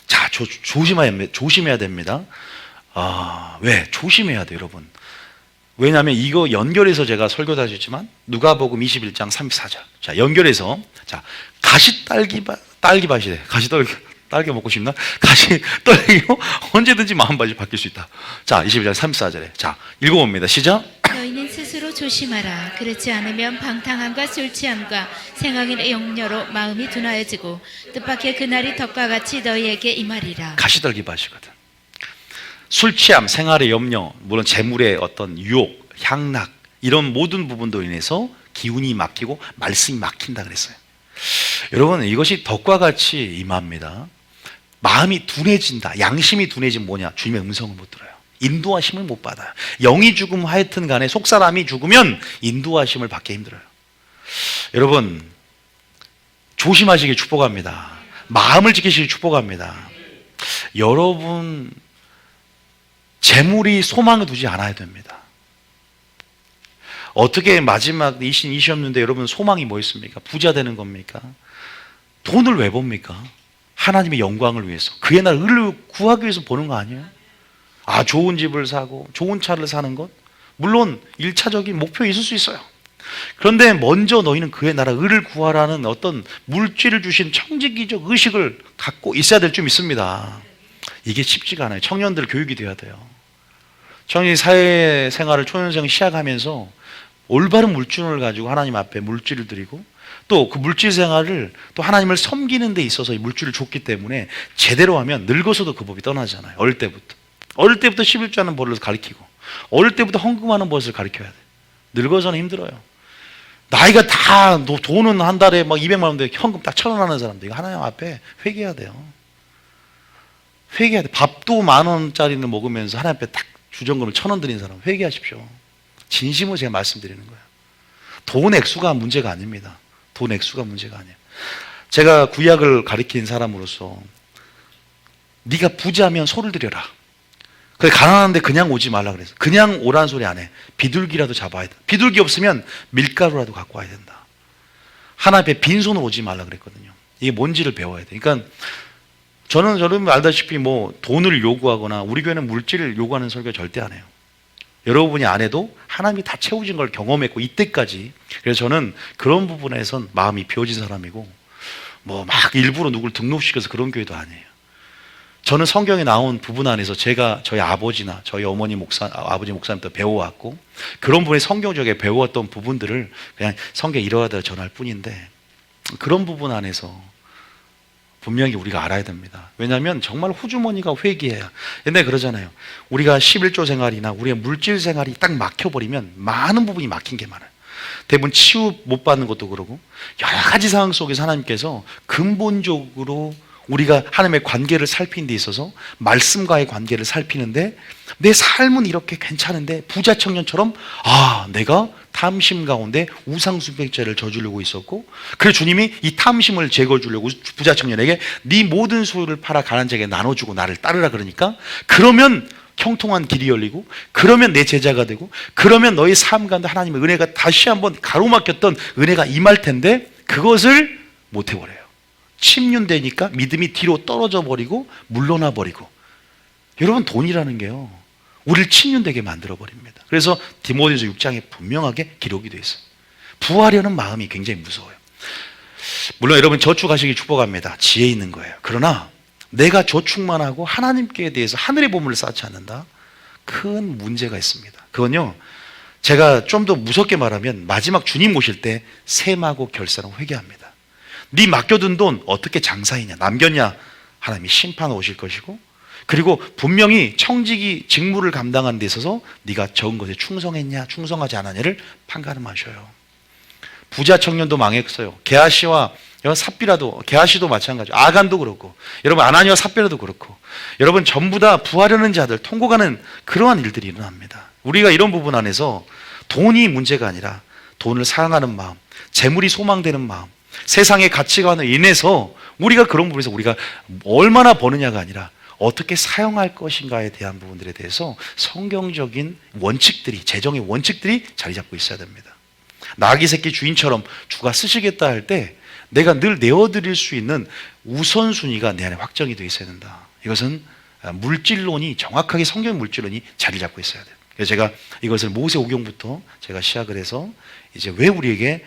Speaker 1: 자, 조심해야 됩니다. 왜? 조심해야 돼요, 여러분. 왜냐하면 이거 연결해서 제가 설교도 하셨지만 누가복음 21장 34절. 자, 연결해서 자, 딸기밭이래. 딸기 먹고 싶나? 딸기요? 언제든지 마음밭이 바뀔 수 있다. 자, 21장 34절에. 자, 읽어봅니다. 시작.
Speaker 2: 너희는 스스로 조심하라. 그렇지 않으면 방탕함과 술취함과 생각의 염려로 마음이 둔하여지고 뜻밖의 그날이 덕과 같이 너희에게 임하리라.
Speaker 1: 가시떨기밭이거든. 술취함, 생활의 염려, 물론 재물의 어떤 유혹, 향락 이런 모든 부분도 인해서 기운이 막히고 말씀이 막힌다 그랬어요. 여러분, 이것이 덕과 같이 임합니다. 마음이 둔해진다. 양심이 둔해지면 뭐냐? 주님의 음성을 못 들어요. 인도하심을 못 받아요. 영이 죽음 하여튼 간에 속사람이 죽으면 인도하심을 받기 힘들어요. 여러분, 조심하시길 축복합니다. 마음을 지키시길 축복합니다. 여러분, 재물이 소망을 두지 않아야 됩니다. 어떻게 마지막 이시없는데 여러분 소망이 뭐였습니까? 부자 되는 겁니까? 돈을 왜 봅니까? 하나님의 영광을 위해서, 그의 날 의를 구하기 위해서 보는 거 아니에요? 좋은 집을 사고 좋은 차를 사는 것, 물론 1차적인 목표 있을 수 있어요. 그런데 먼저 너희는 그의 나라 의를 구하라는 어떤 물질을 주신 청지기적 의식을 갖고 있어야 될 줄 믿습니다. 이게 쉽지가 않아요. 청년들 교육이 돼야 돼요. 청년이 사회생활을 초년생 시작하면서 올바른 물질을 가지고 하나님 앞에 물질을 드리고 또 그 물질 생활을 또 하나님을 섬기는 데 있어서 이 물질을 줬기 때문에 제대로 하면 늙어서도 그 법이 떠나잖아요. 어릴 때부터 11조 하는 법을 가르치고 어릴 때부터 헌금하는 법을 가르쳐야 돼요. 늙어서는 힘들어요. 나이가 다 돈은 한 달에 막 200만 원인데 현금 딱 1,000원 하는 사람들, 이거 하나님 앞에 회개해야 돼요. 회개해야 돼. 밥도 10,000원짜리를 먹으면서 하나님 앞에 딱 주정금을 1,000원 드린 사람 회개하십시오. 진심으로 제가 말씀드리는 거예요. 돈 액수가 문제가 아닙니다. 돈 액수가 문제가 아니에요. 제가 구약을 가르친 사람으로서 네가 부자면 소를 들여라. 그래, 가난한데 그냥 오지 말라 그래서 그냥 오라는 소리 안 해. 비둘기라도 잡아야 돼. 비둘기 없으면 밀가루라도 갖고 와야 된다. 하나님 앞에 빈손으로 오지 말라 그랬거든요. 이게 뭔지를 배워야 돼. 그러니까 저는 여러분 알다시피 뭐 돈을 요구하거나 우리 교회는 물질을 요구하는 설교 절대 안 해요. 여러분이 안 해도 하나님이 다 채우신 걸 경험했고 이때까지. 그래서 저는 그런 부분에선 마음이 비워진 사람이고 뭐 막 일부러 누굴 등록시켜서 그런 교회도 아니에요. 저는 성경에 나온 부분 안에서 제가 저희 아버지나 저희 아버지 목사님부터 배워왔고 그런 부분에 성경적에 배워왔던 부분들을 그냥 성경에 이러하다 전할 뿐인데 그런 부분 안에서 분명히 우리가 알아야 됩니다. 왜냐하면 정말 호주머니가 회개해야. 옛날에 그러잖아요. 우리가 11조 생활이나 우리의 물질 생활이 딱 막혀버리면 많은 부분이 막힌 게 많아요. 대부분 치유 못 받는 것도 그러고 여러 가지 상황 속에서 하나님께서 근본적으로 우리가 하나님의 관계를 살피는 데 있어서 말씀과의 관계를 살피는데 내 삶은 이렇게 괜찮은데 부자 청년처럼 내가 탐심 가운데 우상숭배죄를 저지르고 있었고 그래서 주님이 이 탐심을 제거해 주려고 부자 청년에게 네 모든 소유를 팔아 가난한 자에게 나눠주고 나를 따르라 그러니까 그러면 형통한 길이 열리고 그러면 내 제자가 되고 그러면 너의 삶 가운데 하나님의 은혜가 다시 한번 가로막혔던 은혜가 임할 텐데 그것을 못 해버려요. 침륜되니까 믿음이 뒤로 떨어져 버리고 물러나 버리고. 여러분, 돈이라는 게요 우리를 침륜되게 만들어 버립니다. 그래서 디모데후서 6장에 분명하게 기록이 되어 있어요. 부하려는 마음이 굉장히 무서워요. 물론 여러분 저축하시기 축복합니다. 지혜 있는 거예요. 그러나 내가 저축만 하고 하나님께 대해서 하늘의 보물을 쌓지 않는다? 큰 문제가 있습니다. 그건요 제가 좀 더 무섭게 말하면 마지막 주님 오실 때 셈하고 결산하고 회개합니다. 네 맡겨둔 돈 어떻게 장사했냐 남겼냐 하나님이 심판 오실 것이고 그리고 분명히 청지기 직무를 감당하는 데 있어서 네가 적은 것에 충성했냐 충성하지 않았냐를 판가름하셔요. 부자 청년도 망했어요. 게하시와 삽비라도, 게하시도 마찬가지, 아간도 그렇고, 여러분 아나니와 삽비라도 그렇고, 여러분 전부 다 부하려는 자들, 통곡하는 그러한 일들이 일어납니다. 우리가 이런 부분 안에서 돈이 문제가 아니라 돈을 사랑하는 마음, 재물이 소망되는 마음, 세상의 가치관을 인해서 우리가 그런 부분에서 우리가 얼마나 버느냐가 아니라 어떻게 사용할 것인가에 대한 부분들에 대해서 성경적인 원칙들이, 재정의 원칙들이 자리 잡고 있어야 됩니다. 나귀 새끼 주인처럼 주가 쓰시겠다 할 때 내가 늘 내어드릴 수 있는 우선순위가 내 안에 확정이 되어 있어야 된다. 이것은 물질론이, 정확하게 성경 물질론이 자리 잡고 있어야 돼요. 그래서 제가 이것을 모세오경부터 제가 시작을 해서 이제 왜 우리에게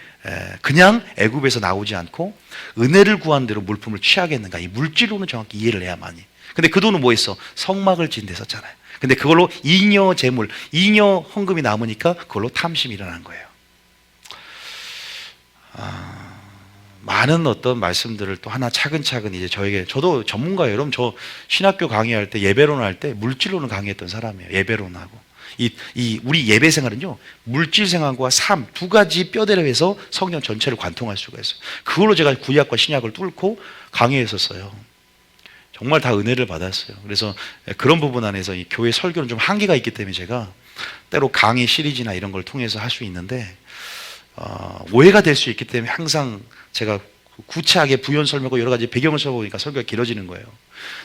Speaker 1: 그냥 애굽에서 나오지 않고 은혜를 구한 대로 물품을 취하겠는가, 이 물질론을 정확히 이해를 해야만이. 근데 그 돈은 뭐 했어? 성막을 짓는 데 썼잖아요. 근데 그걸로 잉여 재물, 잉여 헌금이 남으니까 그걸로 탐심이 일어난 거예요. 많은 어떤 말씀들을 또 하나 차근차근 이제 저도 전문가예요. 여러분, 저 신학교 강의할 때, 예배론 할 때 물질론을 강의했던 사람이에요. 예배론하고. 우리 예배 생활은요, 물질 생활과 삶 두 가지 뼈대로 해서 성경 전체를 관통할 수가 있어요. 그걸로 제가 구약과 신약을 뚫고 강의했었어요. 정말 다 은혜를 받았어요. 그래서 그런 부분 안에서 이 교회 설교는 좀 한계가 있기 때문에 제가 때로 강의 시리즈나 이런 걸 통해서 할 수 있는데, 오해가 될 수 있기 때문에 항상 제가 구체하게 부연 설명하고 여러 가지 배경을 써보니까 설교가 길어지는 거예요.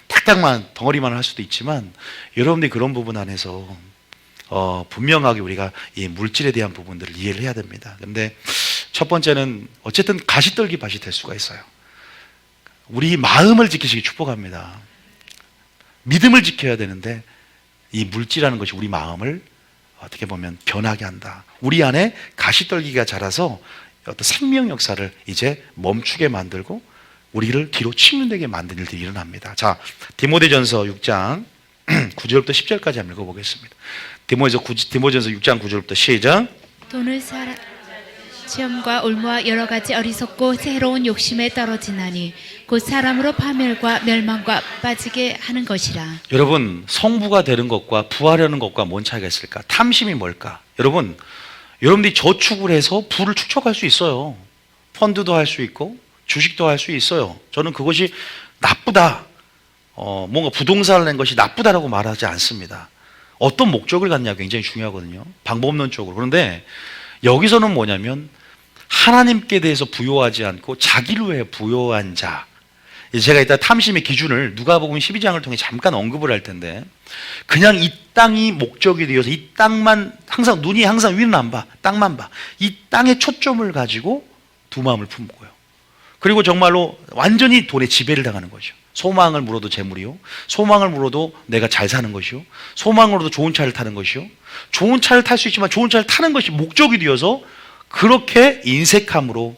Speaker 1: 딱딱만 덩어리만 할 수도 있지만 여러분들이 그런 부분 안에서 분명하게 우리가 이 물질에 대한 부분들을 이해를 해야 됩니다. 그런데 첫 번째는 어쨌든 가시떨기 밭이 될 수가 있어요. 우리 마음을 지키시기 축복합니다. 믿음을 지켜야 되는데 이 물질이라는 것이 우리 마음을 어떻게 보면 변하게 한다. 우리 안에 가시떨기가 자라서 어떤 생명 역사를 이제 멈추게 만들고 우리를 뒤로 치문되게 만드는 일들이 일어납니다. 자, 디모데전서 6장 9절부터 10절까지 한번 읽어보겠습니다. 디모데전서 6장 9절부터 시작.
Speaker 2: 돈을 시험과 올무와 여러 가지 어리석고 새로운 욕심에 떨어지나니 곧 사람으로 파멸과 멸망과 빠지게 하는 것이라.
Speaker 1: 여러분, 성부가 되는 것과 부하려는 것과 뭔 차이가 있을까? 탐심이 뭘까? 여러분들이 저축을 해서 부를 축적할 수 있어요. 펀드도 할 수 있고 주식도 할 수 있어요. 저는 그것이 나쁘다, 뭔가 부동산을 낸 것이 나쁘다라고 말하지 않습니다. 어떤 목적을 갖냐가 굉장히 중요하거든요. 방법론적으로. 그런데 여기서는 뭐냐면 하나님께 대해서 부요하지 않고 자기를 위해 부요한 자. 제가 이따 탐심의 기준을 누가복음 12장을 통해 잠깐 언급을 할 텐데, 그냥 이 땅이 목적이 되어서 이 땅만 항상 눈이 항상 위는 안 봐, 땅만 봐. 이 땅에 초점을 가지고 두 마음을 품고요. 그리고 정말로 완전히 돈에 지배를 당하는 거죠. 소망을 물어도 재물이요, 소망을 물어도 내가 잘 사는 것이요, 소망으로도 좋은 차를 타는 것이요, 좋은 차를 탈 수 있지만 좋은 차를 타는 것이 목적이 되어서 그렇게 인색함으로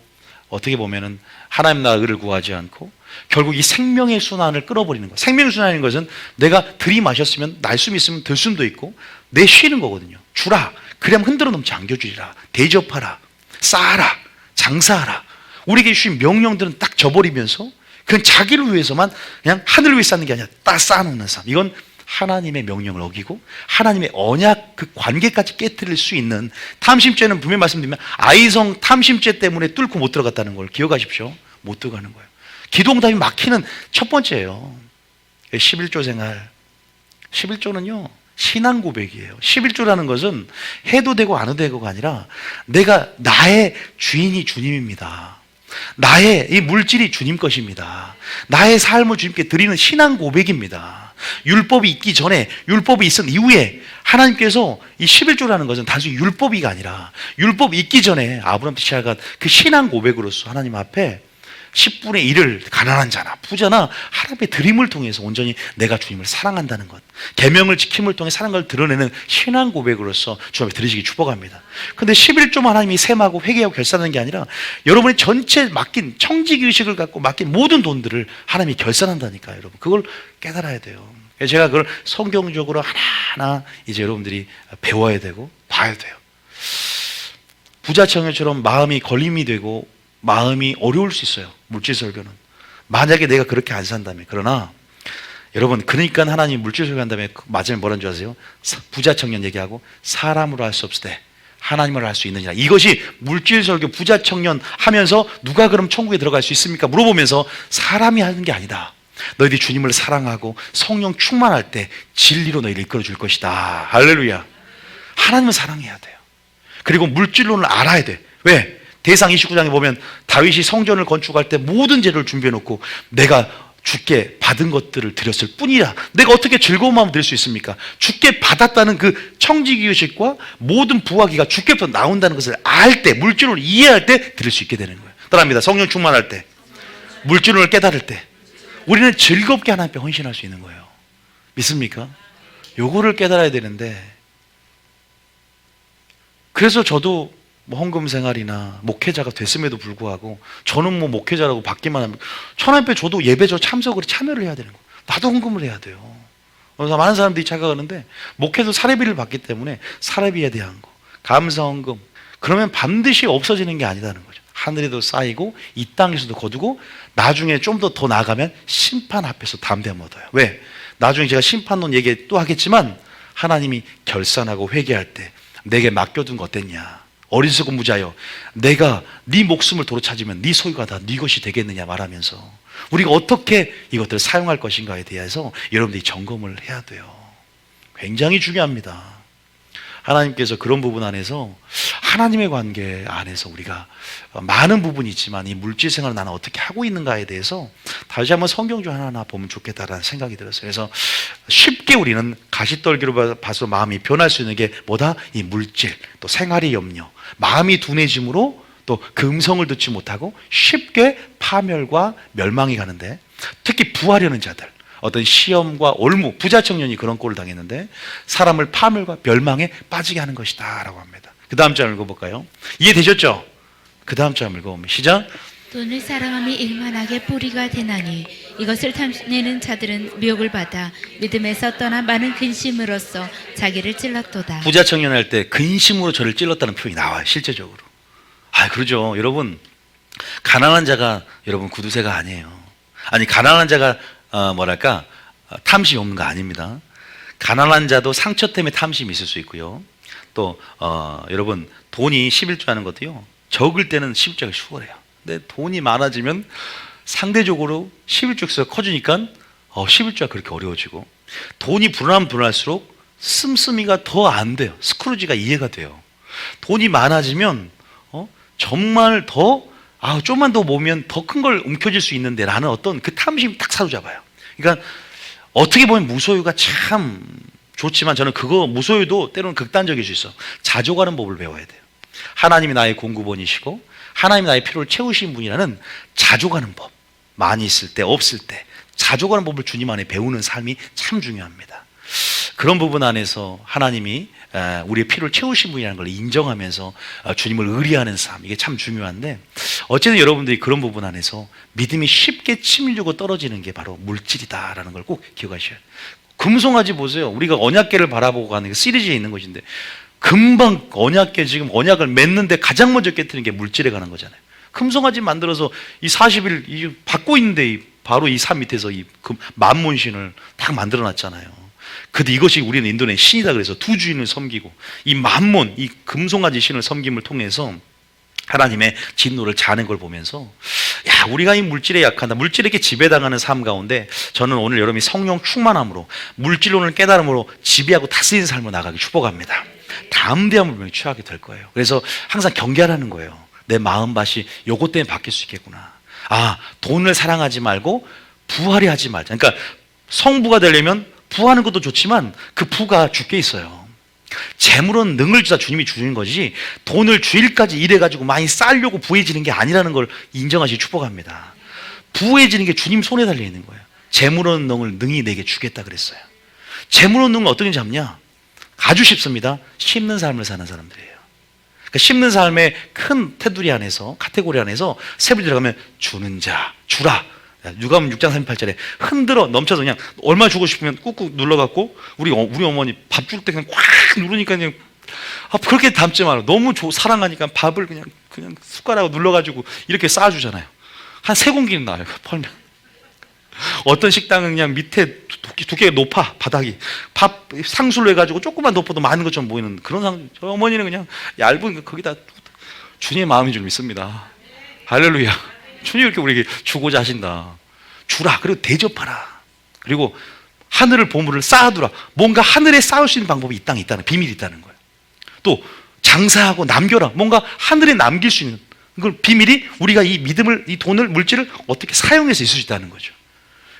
Speaker 1: 어떻게 보면은 하나님 나라 의를 구하지 않고 결국 이 생명의 순환을 끌어버리는 거예요. 생명의 순환인 것은 내가 들이마셨으면 날숨 있으면 들 숨도 있고 내 쉬는 거거든요. 주라, 그럼 흔들어 놓지 안겨주리라, 대접하라, 쌓아라, 장사하라. 우리에게 주신 명령들은 딱 져버리면서 그냥 자기를 위해서만 그냥 하늘을 위해 쌓는 게 아니라 딱 쌓아놓는 삶. 이건 하나님의 명령을 어기고 하나님의 언약 그 관계까지 깨뜨릴 수 있는, 탐심죄는 분명히 말씀드리면 아이성 탐심죄 때문에 뚫고 못 들어갔다는 걸 기억하십시오. 못 들어가는 거예요. 기도응답이 막히는 첫 번째예요. 11조 생활. 11조는요 신앙 고백이에요. 11조라는 것은 해도 되고 안 해도 되고가 아니라 나의 주인이 주님입니다. 나의 이 물질이 주님 것입니다. 나의 삶을 주님께 드리는 신앙 고백입니다. 율법이 있기 전에, 율법이 있은 이후에 하나님께서 이 11조라는 것은 단순히 율법이가 아니라 율법이 있기 전에 아브라함부터 시작한 그 신앙 고백으로서 하나님 앞에 10분의 1을 가난한 자나 부자나 하나님의 드림을 통해서 온전히 내가 주님을 사랑한다는 것, 계명을 지킴을 통해 사랑을 드러내는 신앙 고백으로서 주 앞에 드리시기 축복합니다. 그런데 11조만 하나님이 셈하고 회개하고 결산하는 게 아니라 여러분의 전체 맡긴 청지기 의식을 갖고 맡긴 모든 돈들을 하나님이 결산한다니까요. 여러분, 그걸 깨달아야 돼요. 제가 그걸 성경적으로 하나하나 이제 여러분들이 배워야 되고 봐야 돼요. 부자 청년처럼 마음이 걸림이 되고 마음이 어려울 수 있어요. 물질 설교는. 만약에 내가 그렇게 안 산다면. 그러나 여러분, 그러니까 하나님 물질 설교한 다음에 마지막에 뭐라는 줄 아세요? 부자 청년 얘기하고 사람으로 할 수 없을 때 하나님으로 할 수 있느니라. 이것이 물질 설교 부자 청년 하면서 누가 그럼 천국에 들어갈 수 있습니까? 물어보면서 사람이 하는 게 아니다. 너희들이 주님을 사랑하고 성령 충만할 때 진리로 너희를 이끌어 줄 것이다. 할렐루야. 하나님을 사랑해야 돼요. 그리고 물질론을 알아야 돼. 왜? 대상 29장에 보면 다윗이 성전을 건축할 때 모든 재료를 준비해 놓고 내가 주께 받은 것들을 드렸을 뿐이라 내가 어떻게 즐거운 마음을 드릴 수 있습니까? 주께 받았다는 그 청지기의식과 모든 부하기가 주께부터 나온다는 것을 알 때, 물질론을 이해할 때 드릴 수 있게 되는 거예요. 따라합니다. 성령 충만할 때, 물질론을 깨달을 때 우리는 즐겁게 하나님 앞에 헌신할 수 있는 거예요. 믿습니까? 요거를 깨달아야 되는데, 그래서 저도 헌금 생활이나 목회자가 됐음에도 불구하고 저는 목회자라고 받기만 하면 하나님 앞에 저도 예배 참석을 참여를 해야 되는 거예요. 나도 헌금을 해야 돼요. 그래서 많은 사람들이 착각하는데 목회도 사례비를 받기 때문에 사례비에 대한 거, 감사 헌금, 그러면 반드시 없어지는 게 아니다는 거죠. 하늘에도 쌓이고 이 땅에서도 거두고 나중에 좀 더 나아가면 심판 앞에서 담대함 얻어요. 왜? 나중에 제가 심판론 얘기 또 하겠지만 하나님이 결산하고 회개할 때 내게 맡겨둔 거 어땠냐? 어리석은 무자여, 내가 네 목숨을 도로 찾으면 네 소유가 다 네 것이 되겠느냐 말하면서 우리가 어떻게 이것들을 사용할 것인가에 대해서 여러분들이 점검을 해야 돼요. 굉장히 중요합니다. 하나님께서 그런 부분 안에서 하나님의 관계 안에서 우리가 많은 부분이 있지만 이 물질 생활을 나는 어떻게 하고 있는가에 대해서 다시 한번 성경 중 하나하나 보면 좋겠다라는 생각이 들었어요. 그래서 쉽게 우리는 가시떨기로 봐서 마음이 변할 수 있는 게 뭐다? 이 물질, 또 생활의 염려, 마음이 둔해짐으로 또 금성을 듣지 못하고 쉽게 파멸과 멸망이 가는데, 특히 부하려는 자들, 어떤 시험과 올무, 부자 청년이 그런 꼴을 당했는데 사람을 파멸과 멸망에 빠지게 하는 것이다 라고 합니다. 그 다음 장 읽어볼까요? 이해되셨죠? 그 다음 장 읽어보면 시작.
Speaker 2: 돈을 사랑함이 일만하게 뿌리가 되나니 이것을 탐내는 자들은 미혹을 받아 믿음에서 떠나 많은 근심으로써 자기를 찔렀도다.
Speaker 1: 부자 청년 할 때 근심으로 저를 찔렀다는 표현이 나와요. 실제적으로. 그러죠. 여러분, 가난한 자가 여러분 구두쇠가 아니에요. 아니, 가난한 자가 탐심이 없는 거 아닙니다. 가난한 자도 상처 때문에 탐심이 있을 수 있고요. 또 여러분, 돈이 11조 하는 것도요, 적을 때는 11조가 수월해요. 근데 돈이 많아지면 상대적으로 11조가 커지니까 11조가 그렇게 어려워지고, 돈이 불어나면 불어날수록 씀씀이가 더 안 돼요. 스크루지가 이해가 돼요. 돈이 많아지면 정말 더 좀만 더 모으면 더 큰 걸 움켜쥘 수 있는데 라는 어떤 그 탐심이 딱 사로잡아요. 그러니까 어떻게 보면 무소유가 참 좋지만 저는 그거 무소유도 때로는 극단적일 수 있어. 자족하는 법을 배워야 돼요. 하나님이 나의 공급원이시고 하나님이 나의 필요를 채우신 분이라는 자족하는 법, 많이 있을 때 없을 때 자족하는 법을 주님 안에 배우는 삶이 참 중요합니다. 그런 부분 안에서 하나님이 우리의 필요를 채우신 분이라는 걸 인정하면서 주님을 의리하는 삶, 이게 참 중요한데, 어쨌든 여러분들이 그런 부분 안에서 믿음이 쉽게 치밀고 떨어지는 게 바로 물질이다라는 걸 꼭 기억하셔야 돼요. 금송아지 보세요. 우리가 언약궤를 바라보고 가는 게 시리즈에 있는 것인데 금방 언약궤, 지금 언약을 맺는데 가장 먼저 깨뜨리는 게 물질에 관한 거잖아요. 금송아지 만들어서 이 40일 받고 있는데 바로 이 산 밑에서 이 만문신을 딱 만들어 놨잖아요. 근데 이것이 우리는 인도의 신이다 그래서 두 주인을 섬기고 이 만몬, 이 금송아지 신을 섬김을 통해서 하나님의 진노를 자는 걸 보면서, 우리가 이 물질에 약하다, 물질에게 지배당하는 삶 가운데 저는 오늘 여러분이 성령 충만함으로 물질론을 깨달음으로 지배하고 다스리는 삶을 나가기 축복합니다. 담대함을 분명히 취하게 될 거예요. 그래서 항상 경계하라는 거예요. 내 마음밭이 요것 때문에 바뀔 수 있겠구나. 돈을 사랑하지 말고 부하려 하지 말자. 그러니까 성부가 되려면 부하는 것도 좋지만 그 부가 주께 있어요. 재물은 능을 주사 주님이 주는 거지 돈을 주일까지 일해가지고 많이 쌓으려고 부해지는 게 아니라는 걸 인정하시기 축복합니다. 부해지는 게 주님 손에 달려 있는 거예요. 재물은 능을 능히 내게 주겠다 그랬어요. 재물은 능을 어떻게 잡냐? 아주 쉽습니다. 심는 삶을 사는 사람들이에요. 그러니까 심는 삶의 큰 테두리 안에서, 카테고리 안에서 세부 들어가면 주는 자, 주라. 누가복음 6장 38절에 흔들어 넘쳐서 그냥 얼마 주고 싶으면 꾹꾹 눌러갖고 우리 어머니 밥 줄 때 그냥 꽉 누르니까 그냥 그렇게 담지 말고 너무 사랑하니까 밥을 그냥 숟가락으로 눌러가지고 이렇게 쌓아주잖아요. 한 3공기는 나와요. 펄면 어떤 식당은 그냥 밑에 두께가 높아, 바닥이. 밥 상술로 해가지고 조금만 덮어도 많은 것처럼 보이는 그런 저 어머니는 그냥 얇은 거기다 주님의 마음인 줄 믿습니다. 할렐루야. 주님 이렇게 우리에게 주고자 하신다. 주라. 그리고 대접하라. 그리고 하늘을 보물을 쌓아두라. 뭔가 하늘에 쌓을 수 있는 방법이 이 땅에 있다는, 비밀이 있다는 거예요. 또 장사하고 남겨라. 뭔가 하늘에 남길 수 있는 그 비밀이 우리가 이 믿음을, 이 돈을, 물질을 어떻게 사용해서 있을 수 있다는 거죠.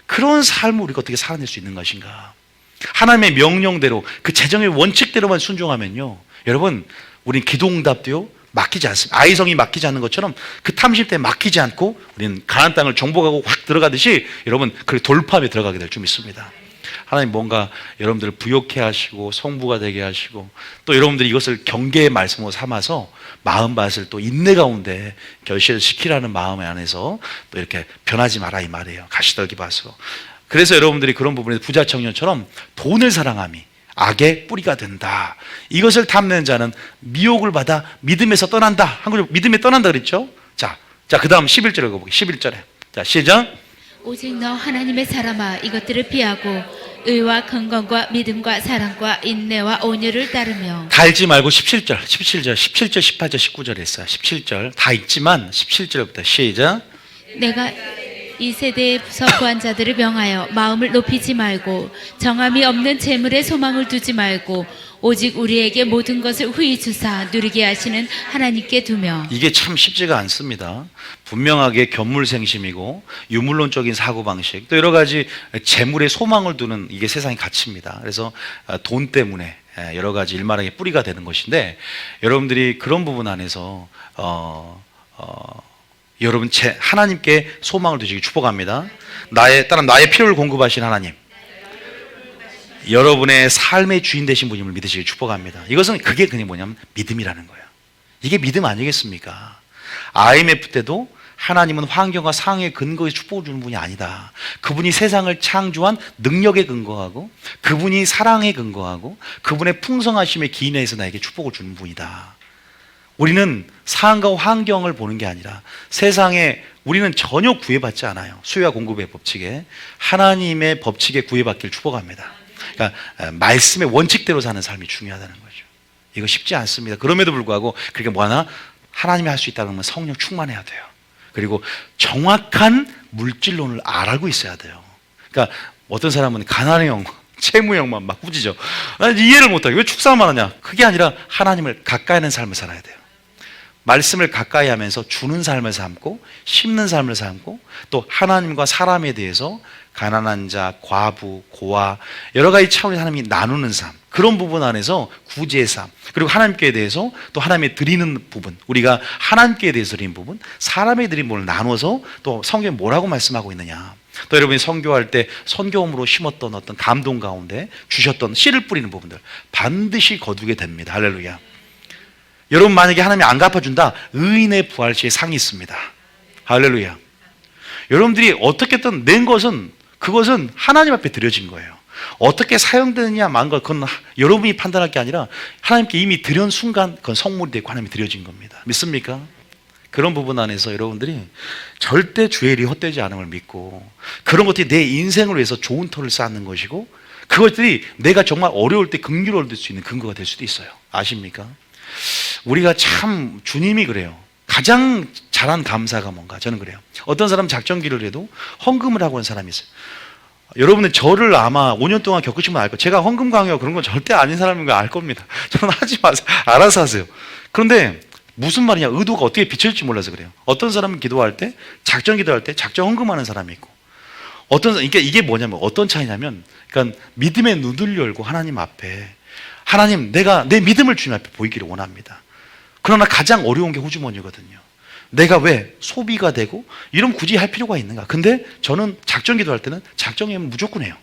Speaker 1: 그런 삶을 우리가 어떻게 살아낼 수 있는 것인가. 하나님의 명령대로 그 재정의 원칙대로만 순종하면요, 여러분, 우린 기도응답도요 맡기지 않습니다. 아이성이 맡기지 않는 것처럼 그 탐심 때문에 맡기지 않고 우리는 가나안 땅을 정복하고 확 들어가듯이 여러분 그 돌파에 들어가게 될 줄 믿습니다. 하나님 뭔가 여러분들을 부욕해 하시고 성부가 되게 하시고 또 여러분들이 이것을 경계의 말씀으로 삼아서 마음밭을 또 인내 가운데 결실을 시키라는 마음 안에서 또 이렇게 변하지 마라 이 말이에요. 가시떨기 봐서. 그래서 여러분들이 그런 부분에서 부자 청년처럼 돈을 사랑함이 악의 뿌리가 된다. 이것을 탐내는 자는 미혹을 받아 믿음에서 떠난다. 한국으로 믿음에 떠난다 그랬죠? 자, 그 다음 11절 읽어보기. 11절에. 자, 시작.
Speaker 2: 오직 너 하나님의 사람아, 이것들을 피하고 의와 건강과 믿음과 사랑과 인내와 온유를 따르며.
Speaker 1: 다 읽지 말고 17절, 18절, 19절 했어요. 17절 다 읽지만 17절부터 시작.
Speaker 2: 내가 이 세대에서 구한 자들을 명하여 마음을 높이지 말고 정함이 없는 재물에 소망을 두지 말고 오직 우리에게 모든 것을 후히 주사 누리게 하시는 하나님께 두며. 이게
Speaker 1: 참 쉽지가 않습니다. 분명하게 견물생심이고 유물론적인 사고방식, 또 여러 가지 재물에 소망을 두는 이게 세상의 가치입니다. 그래서 돈 때문에 여러 가지 일말하게 뿌리가 되는 것인데, 여러분들이 그런 부분 안에서 여러분 하나님께 소망을 두시기 축복합니다. 나의 필요를 공급하신 하나님, 여러분의 삶의 주인 되신 분임을 믿으시기 축복합니다. 그게 그냥 뭐냐면 믿음이라는 거예요. 이게 믿음 아니겠습니까? IMF 때도 하나님은 환경과 상황의 근거에 축복을 주는 분이 아니다. 그분이 세상을 창조한 능력에 근거하고 그분이 사랑에 근거하고 그분의 풍성하심에 기인해서 나에게 축복을 주는 분이다. 우리는 상황과 환경을 보는 게 아니라 세상에 우리는 전혀 구애받지 않아요. 수요와 공급의 법칙에, 하나님의 법칙에 구애받기를 축복합니다. 그러니까 말씀의 원칙대로 사는 삶이 중요하다는 거죠. 이거 쉽지 않습니다. 그럼에도 불구하고 그렇게 뭐하나 하나님이 할 수 있다는 건 성령 충만해야 돼요. 그리고 정확한 물질론을 알고 있어야 돼요. 그러니까 어떤 사람은 가난형, 채무형만 막 꾸짖어. 난 이해를 못하게 왜 축사만 하냐. 그게 아니라 하나님을 가까이 하는 삶을 살아야 돼요. 말씀을 가까이 하면서 주는 삶을 삶고 심는 삶을 삶고 또 하나님과 사람에 대해서 가난한 자, 과부, 고아 여러 가지 차원에서 하나님이 나누는 삶, 그런 부분 안에서 구제의 삶, 그리고 하나님께 대해서 또 하나님께 드리는 부분, 우리가 하나님께 대해서 드리는 부분, 사람에 드리는 부분을 나눠서 또 성경에 뭐라고 말씀하고 있느냐. 또 여러분이 선교할 때 선교음으로 심었던 어떤 감동 가운데 주셨던 씨를 뿌리는 부분들 반드시 거두게 됩니다. 할렐루야. 여러분 만약에 하나님이 안 갚아준다, 의인의 부활 시에 상이 있습니다. 할렐루야. 여러분들이 어떻게든 낸 것은 그것은 하나님 앞에 드려진 거예요. 어떻게 사용되느냐 만 것, 그건 여러분이 판단할 게 아니라 하나님께 이미 드린 순간 그건 성물이 되고 하나님이 드려진 겁니다. 믿습니까? 그런 부분 안에서 여러분들이 절대 주의 일이 헛되지 않음을 믿고, 그런 것들이 내 인생을 위해서 좋은 터를 쌓는 것이고, 그것들이 내가 정말 어려울 때 긍휼을 얻을 수 있는 근거가 될 수도 있어요. 아십니까? 우리가 참 주님이 그래요. 가장 잘한 감사가 뭔가, 저는 그래요. 어떤 사람은 작정기를 해도 헌금을 하고 하는 사람이 있어요. 여러분은 저를 아마 5년 동안 겪으시면 알 거예요. 제가 헌금 강요 그런 건 절대 아닌 사람인 거 알 겁니다. 저는 하지 마세요. 알아서 하세요. 그런데 무슨 말이냐, 의도가 어떻게 비춰질지 몰라서 그래요. 어떤 사람은 기도할 때, 작정 기도할 때 작정 헌금하는 사람이 있고, 이게 뭐냐면 어떤 차이냐면, 그러니까 믿음의 눈을 열고 하나님 앞에, 하나님 내가 내 믿음을 주님 앞에 보이기를 원합니다. 그러나 가장 어려운 게 호주머니거든요. 내가 왜 소비가 되고 이러면 굳이 할 필요가 있는가? 근데 저는 작정 기도할 때는 작정이면 무조건 해요.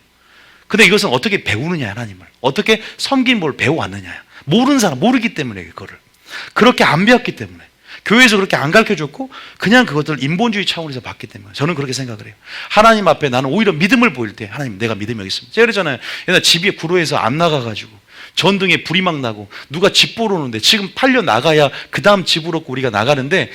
Speaker 1: 근데 이것은 어떻게 배우느냐, 하나님을 어떻게 섬긴 뭘 배워왔느냐. 모르는 사람, 모르기 때문에 그거를 그렇게 안 배웠기 때문에, 교회에서 그렇게 안 가르쳐줬고 그냥 그것들 인본주의 차원에서 봤기 때문에 저는 그렇게 생각을 해요. 하나님 앞에 나는 오히려 믿음을 보일 때, 하나님 내가 믿음이 여기 있습니다. 제가 그러잖아요. 옛날 집이 구로에서 안 나가가지고 전등에 불이 막 나고 누가 집 보러 오는데 지금 팔려 나가야 그 다음 집으로 우리가 나가는데,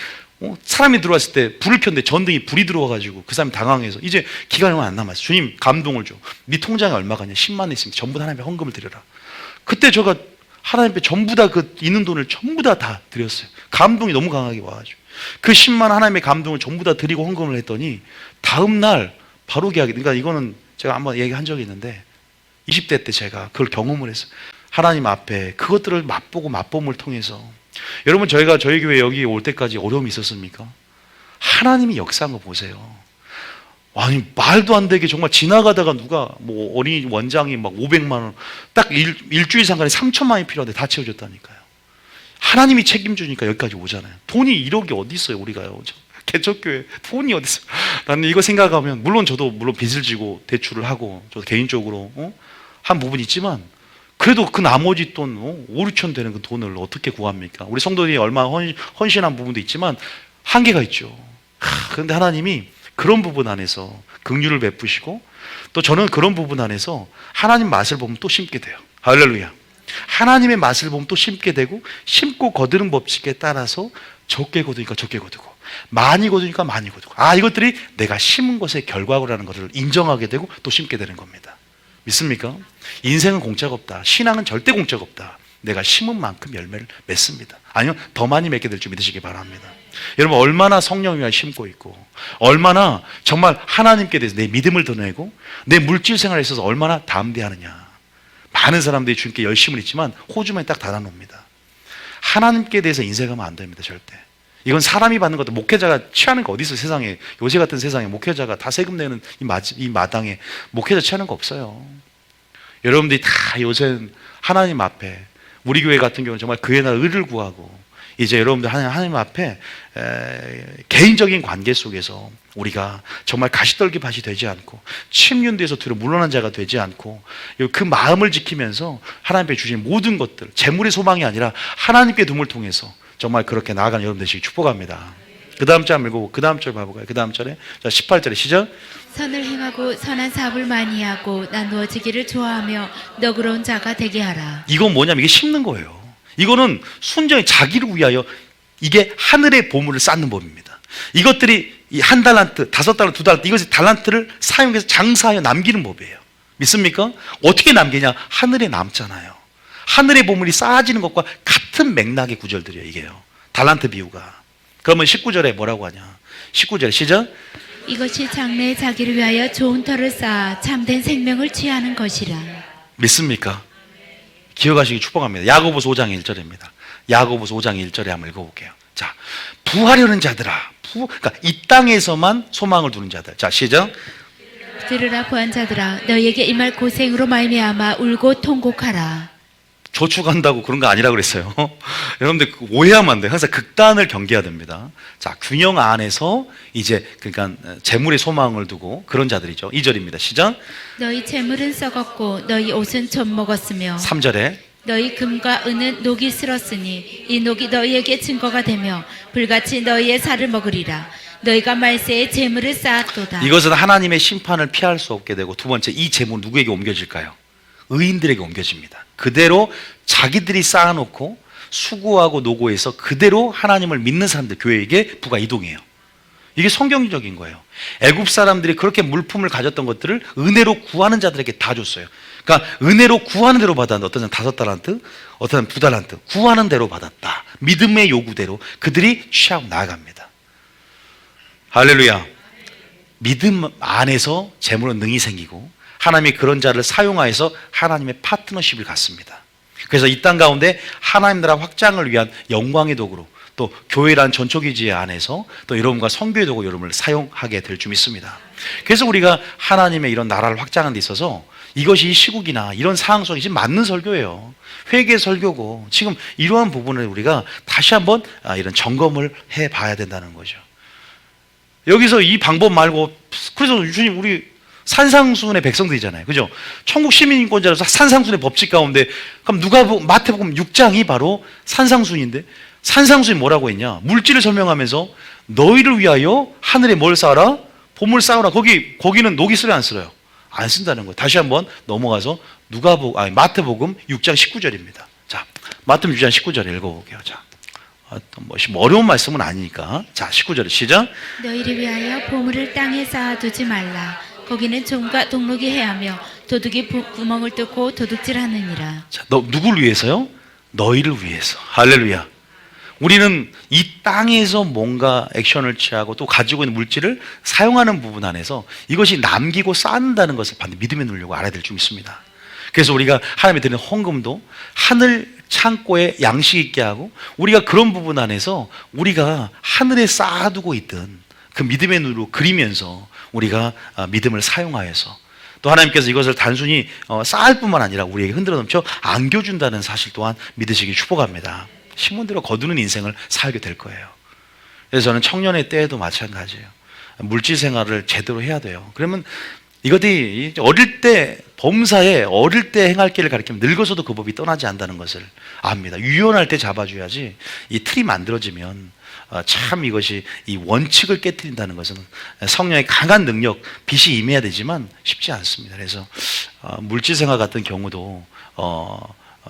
Speaker 1: 사람이 들어왔을 때 불을 켰는데 전등이 불이 들어와가지고 그 사람이 당황해서 이제 기간이 얼마 안 남았어요. 주님 감동을 줘. 네 통장에 얼마가 있냐? 10만 원 있으면 전부 다 하나님께 헌금을 드려라. 그때 제가 하나님 앞에 전부 다 그 있는 돈을 전부 다 드렸어요. 감동이 너무 강하게 와가지고 그 10만 원 하나님의 감동을 전부 다 드리고 헌금을 했더니 다음 날 바로 계약이, 그러니까 이거는 제가 한번 얘기한 적이 있는데 20대 때 제가 그걸 경험을 했어요. 하나님 앞에 그것들을 맛보고 맛봄을 통해서. 여러분, 저희가 저희 교회 여기 올 때까지 어려움이 있었습니까? 하나님이 역사한 거 보세요. 아니 말도 안 되게 정말 지나가다가 누가 뭐 어린이 원장이 막 500만 원 딱 일주일 상간에 3천만 원이 필요한데 다 채워줬다니까요. 하나님이 책임주니까 여기까지 오잖아요. 돈이 1억이 어디 있어요 우리가요. 개척교회 돈이 어디 있어요. 나는 이거 생각하면 물론 저도 물론 빚을 지고 대출을 하고 저도 개인적으로 한 부분이 있지만 그래도 그 나머지 돈 5, 6천 되는 그 돈을 어떻게 구합니까? 우리 성도들이 얼마나 헌신한 부분도 있지만 한계가 있죠. 그런데 하나님이 그런 부분 안에서 긍휼을 베푸시고 또 저는 그런 부분 안에서 하나님 맛을 보면 또 심게 돼요. 할렐루야. 하나님의 맛을 보면 또 심게 되고 심고 거두는 법칙에 따라서 적게 거두니까 적게 거두고 많이 거두니까 많이 거두고 이것들이 내가 심은 것의 결과라는 것을 인정하게 되고 또 심게 되는 겁니다. 믿습니까? 인생은 공짜가 없다. 신앙은 절대 공짜가 없다. 내가 심은 만큼 열매를 맺습니다. 아니면 더 많이 맺게 될 줄 믿으시기 바랍니다. 여러분, 얼마나 성령 위에 심고 있고 얼마나 정말 하나님께 대해서 내 믿음을 드러내고 내 물질 생활에 있어서 얼마나 담대하느냐. 많은 사람들이 주님께 열심을 있지만 호주머니 딱 닫아놓습니다. 하나님께 대해서 인색하면 안 됩니다. 절대. 이건 사람이 받는 것도 목회자가 취하는 거 어디 있어요? 세상에. 요새 같은 세상에 목회자가 다 세금 내는 이 마당에 목회자 취하는 거 없어요. 여러분들이 다 요새는 하나님 앞에, 우리 교회 같은 경우는 정말 그의 나라 의를 구하고 이제 여러분들 하나님 앞에 개인적인 관계 속에서 우리가 정말 가시떨기 밭이 되지 않고 침륜돼서 뒤로 물러난 자가 되지 않고 그 마음을 지키면서 하나님 앞에 주신 모든 것들, 재물의 소망이 아니라 하나님께 둠을 통해서 정말 그렇게 나아가는 여러분 되시기 축복합니다. 그 다음 절 읽고 그 다음 절 봐볼까요? 그 다음 절에 18절에 시작.
Speaker 2: 선을 행하고 선한 사업을 많이 하고 나누어지기를 좋아하며 너그러운 자가 되게 하라.
Speaker 1: 이건 뭐냐면 이게 심는 거예요. 이거는 순전히 자기를 위하여 이게 하늘의 보물을 쌓는 법입니다. 이것들이 이 1달란트, 5달란트, 2달란트 이것이 달란트를 사용해서 장사하여 남기는 법이에요. 믿습니까? 어떻게 남기냐? 하늘에 남잖아요. 하늘의 보물이 쌓아지는 것과 같은 맥락의 구절들이에요. 이게요. 달란트 비유가. 그러면 19절에 뭐라고 하냐? 19절에 시작.
Speaker 2: 이것이 장래에 자기를 위하여 좋은 터를 쌓아 참된 생명을 취하는 것이라.
Speaker 1: 믿습니까? 기억하시기 축복합니다. 야고보서 5장 1절입니다. 야고보서 5장 1절에 한번 읽어볼게요. 자, 부하려는 자들아. 그러니까 이 땅에서만 소망을 두는 자들. 자, 시작.
Speaker 2: 들으라 부한 자들아, 너희에게 임할 고생으로 말미암아 울고 통곡하라.
Speaker 1: 조축한다고 그런 거 아니라 그랬어요. 여러분들 오해하면 안 돼요. 항상 극단을 경계해야 됩니다. 자, 균형 안에서 이제 그러니까 재물의 소망을 두고 그런 자들이죠. 2절입니다. 시작.
Speaker 2: 너희 재물은 썩었고 너희 옷은 좀 먹었으며
Speaker 1: 3절에
Speaker 2: 너희 금과 은은 녹이 슬었으니 이 녹이 너희에게 증거가 되며 불같이 너희의 살을 먹으리라. 너희가 말세에 재물을 쌓았도다.
Speaker 1: 이것은 하나님의 심판을 피할 수 없게 되고 두 번째, 이 재물 누구에게 옮겨질까요? 의인들에게 옮겨집니다. 그대로 자기들이 쌓아놓고 수고하고 노고해서 그대로 하나님을 믿는 사람들, 교회에게 부가 이동해요. 이게 성경적인 거예요. 애굽 사람들이 그렇게 물품을 가졌던 것들을 은혜로 구하는 자들에게 다 줬어요. 그러니까 은혜로 구하는 대로 받았는데 어떤 사람은 5달란트, 어떤 사람은 2달란트 구하는 대로 받았다. 믿음의 요구대로 그들이 취하고 나아갑니다. 할렐루야. 믿음 안에서 재물은 능이 생기고 하나님이 그런 자를 사용하여서 하나님의 파트너십을 갖습니다. 그래서 이 땅 가운데 하나님 나라 확장을 위한 영광의 도구로 또 교회란 전초기지 안에서 또 여러분과 선교의 도구 여러분을 사용하게 될 줄 믿습니다. 그래서 우리가 하나님의 이런 나라를 확장하는 데 있어서 이것이 이 시국이나 이런 상황 속에 지금 맞는 설교예요. 회개 설교고 지금 이러한 부분을 우리가 다시 한번 이런 점검을 해봐야 된다는 거죠. 여기서 이 방법 말고 그래서 주님 우리 산상순의 백성들이잖아요. 그죠? 천국 시민권자로서 산상순의 법칙 가운데 그럼 마태복음 6장이 바로 산상순인데 산상순이 뭐라고 했냐? 물질을 설명하면서 너희를 위하여 하늘에 뭘 쌓아라? 보물 쌓아라. 거기는 녹이 쓰려 안 쓰려요? 안 쓴다는 거예요. 다시 한번 넘어가서 마태복음 6장 19절입니다. 자, 마태복음 6장 19절 읽어볼게요. 자, 어려운 말씀은 아니니까. 자, 19절 시작.
Speaker 2: 너희를 위하여 보물을 땅에 쌓아두지 말라. 거기는 종과 동록이 해하며 도둑이 구멍을 뚫고 도둑질하느니라.
Speaker 1: 자, 누구를 위해서요? 너희를 위해서. 할렐루야. 우리는 이 땅에서 뭔가 액션을 취하고 또 가지고 있는 물질을 사용하는 부분 안에서 이것이 남기고 쌓는다는 것을 반드시 믿음에 누리려고 알아야 될 줄 믿습니다. 그래서 우리가 하나님이 드리는 헌금도 하늘 창고에 양식 있게 하고, 우리가 그런 부분 안에서 우리가 하늘에 쌓아두고 있던 그 믿음의 눈으로 그리면서 우리가 믿음을 사용하여서 또 하나님께서 이것을 단순히 쌓을 뿐만 아니라 우리에게 흔들어 넘쳐 안겨준다는 사실 또한 믿으시기 축복합니다. 심은 대로 거두는 인생을 살게 될 거예요. 그래서 저는 청년의 때에도 마찬가지예요. 물질 생활을 제대로 해야 돼요. 그러면 이것이 어릴 때, 범사에 어릴 때 행할 길을 가리키면 늙어서도 그 법이 떠나지 않는다는 것을 압니다. 유연할 때 잡아줘야지 이 틀이 만들어지면 참 이것이 이 원칙을 깨뜨린다는 것은 성령의 강한 능력, 빛이 임해야 되지만 쉽지 않습니다. 그래서 물질 생활 같은 경우도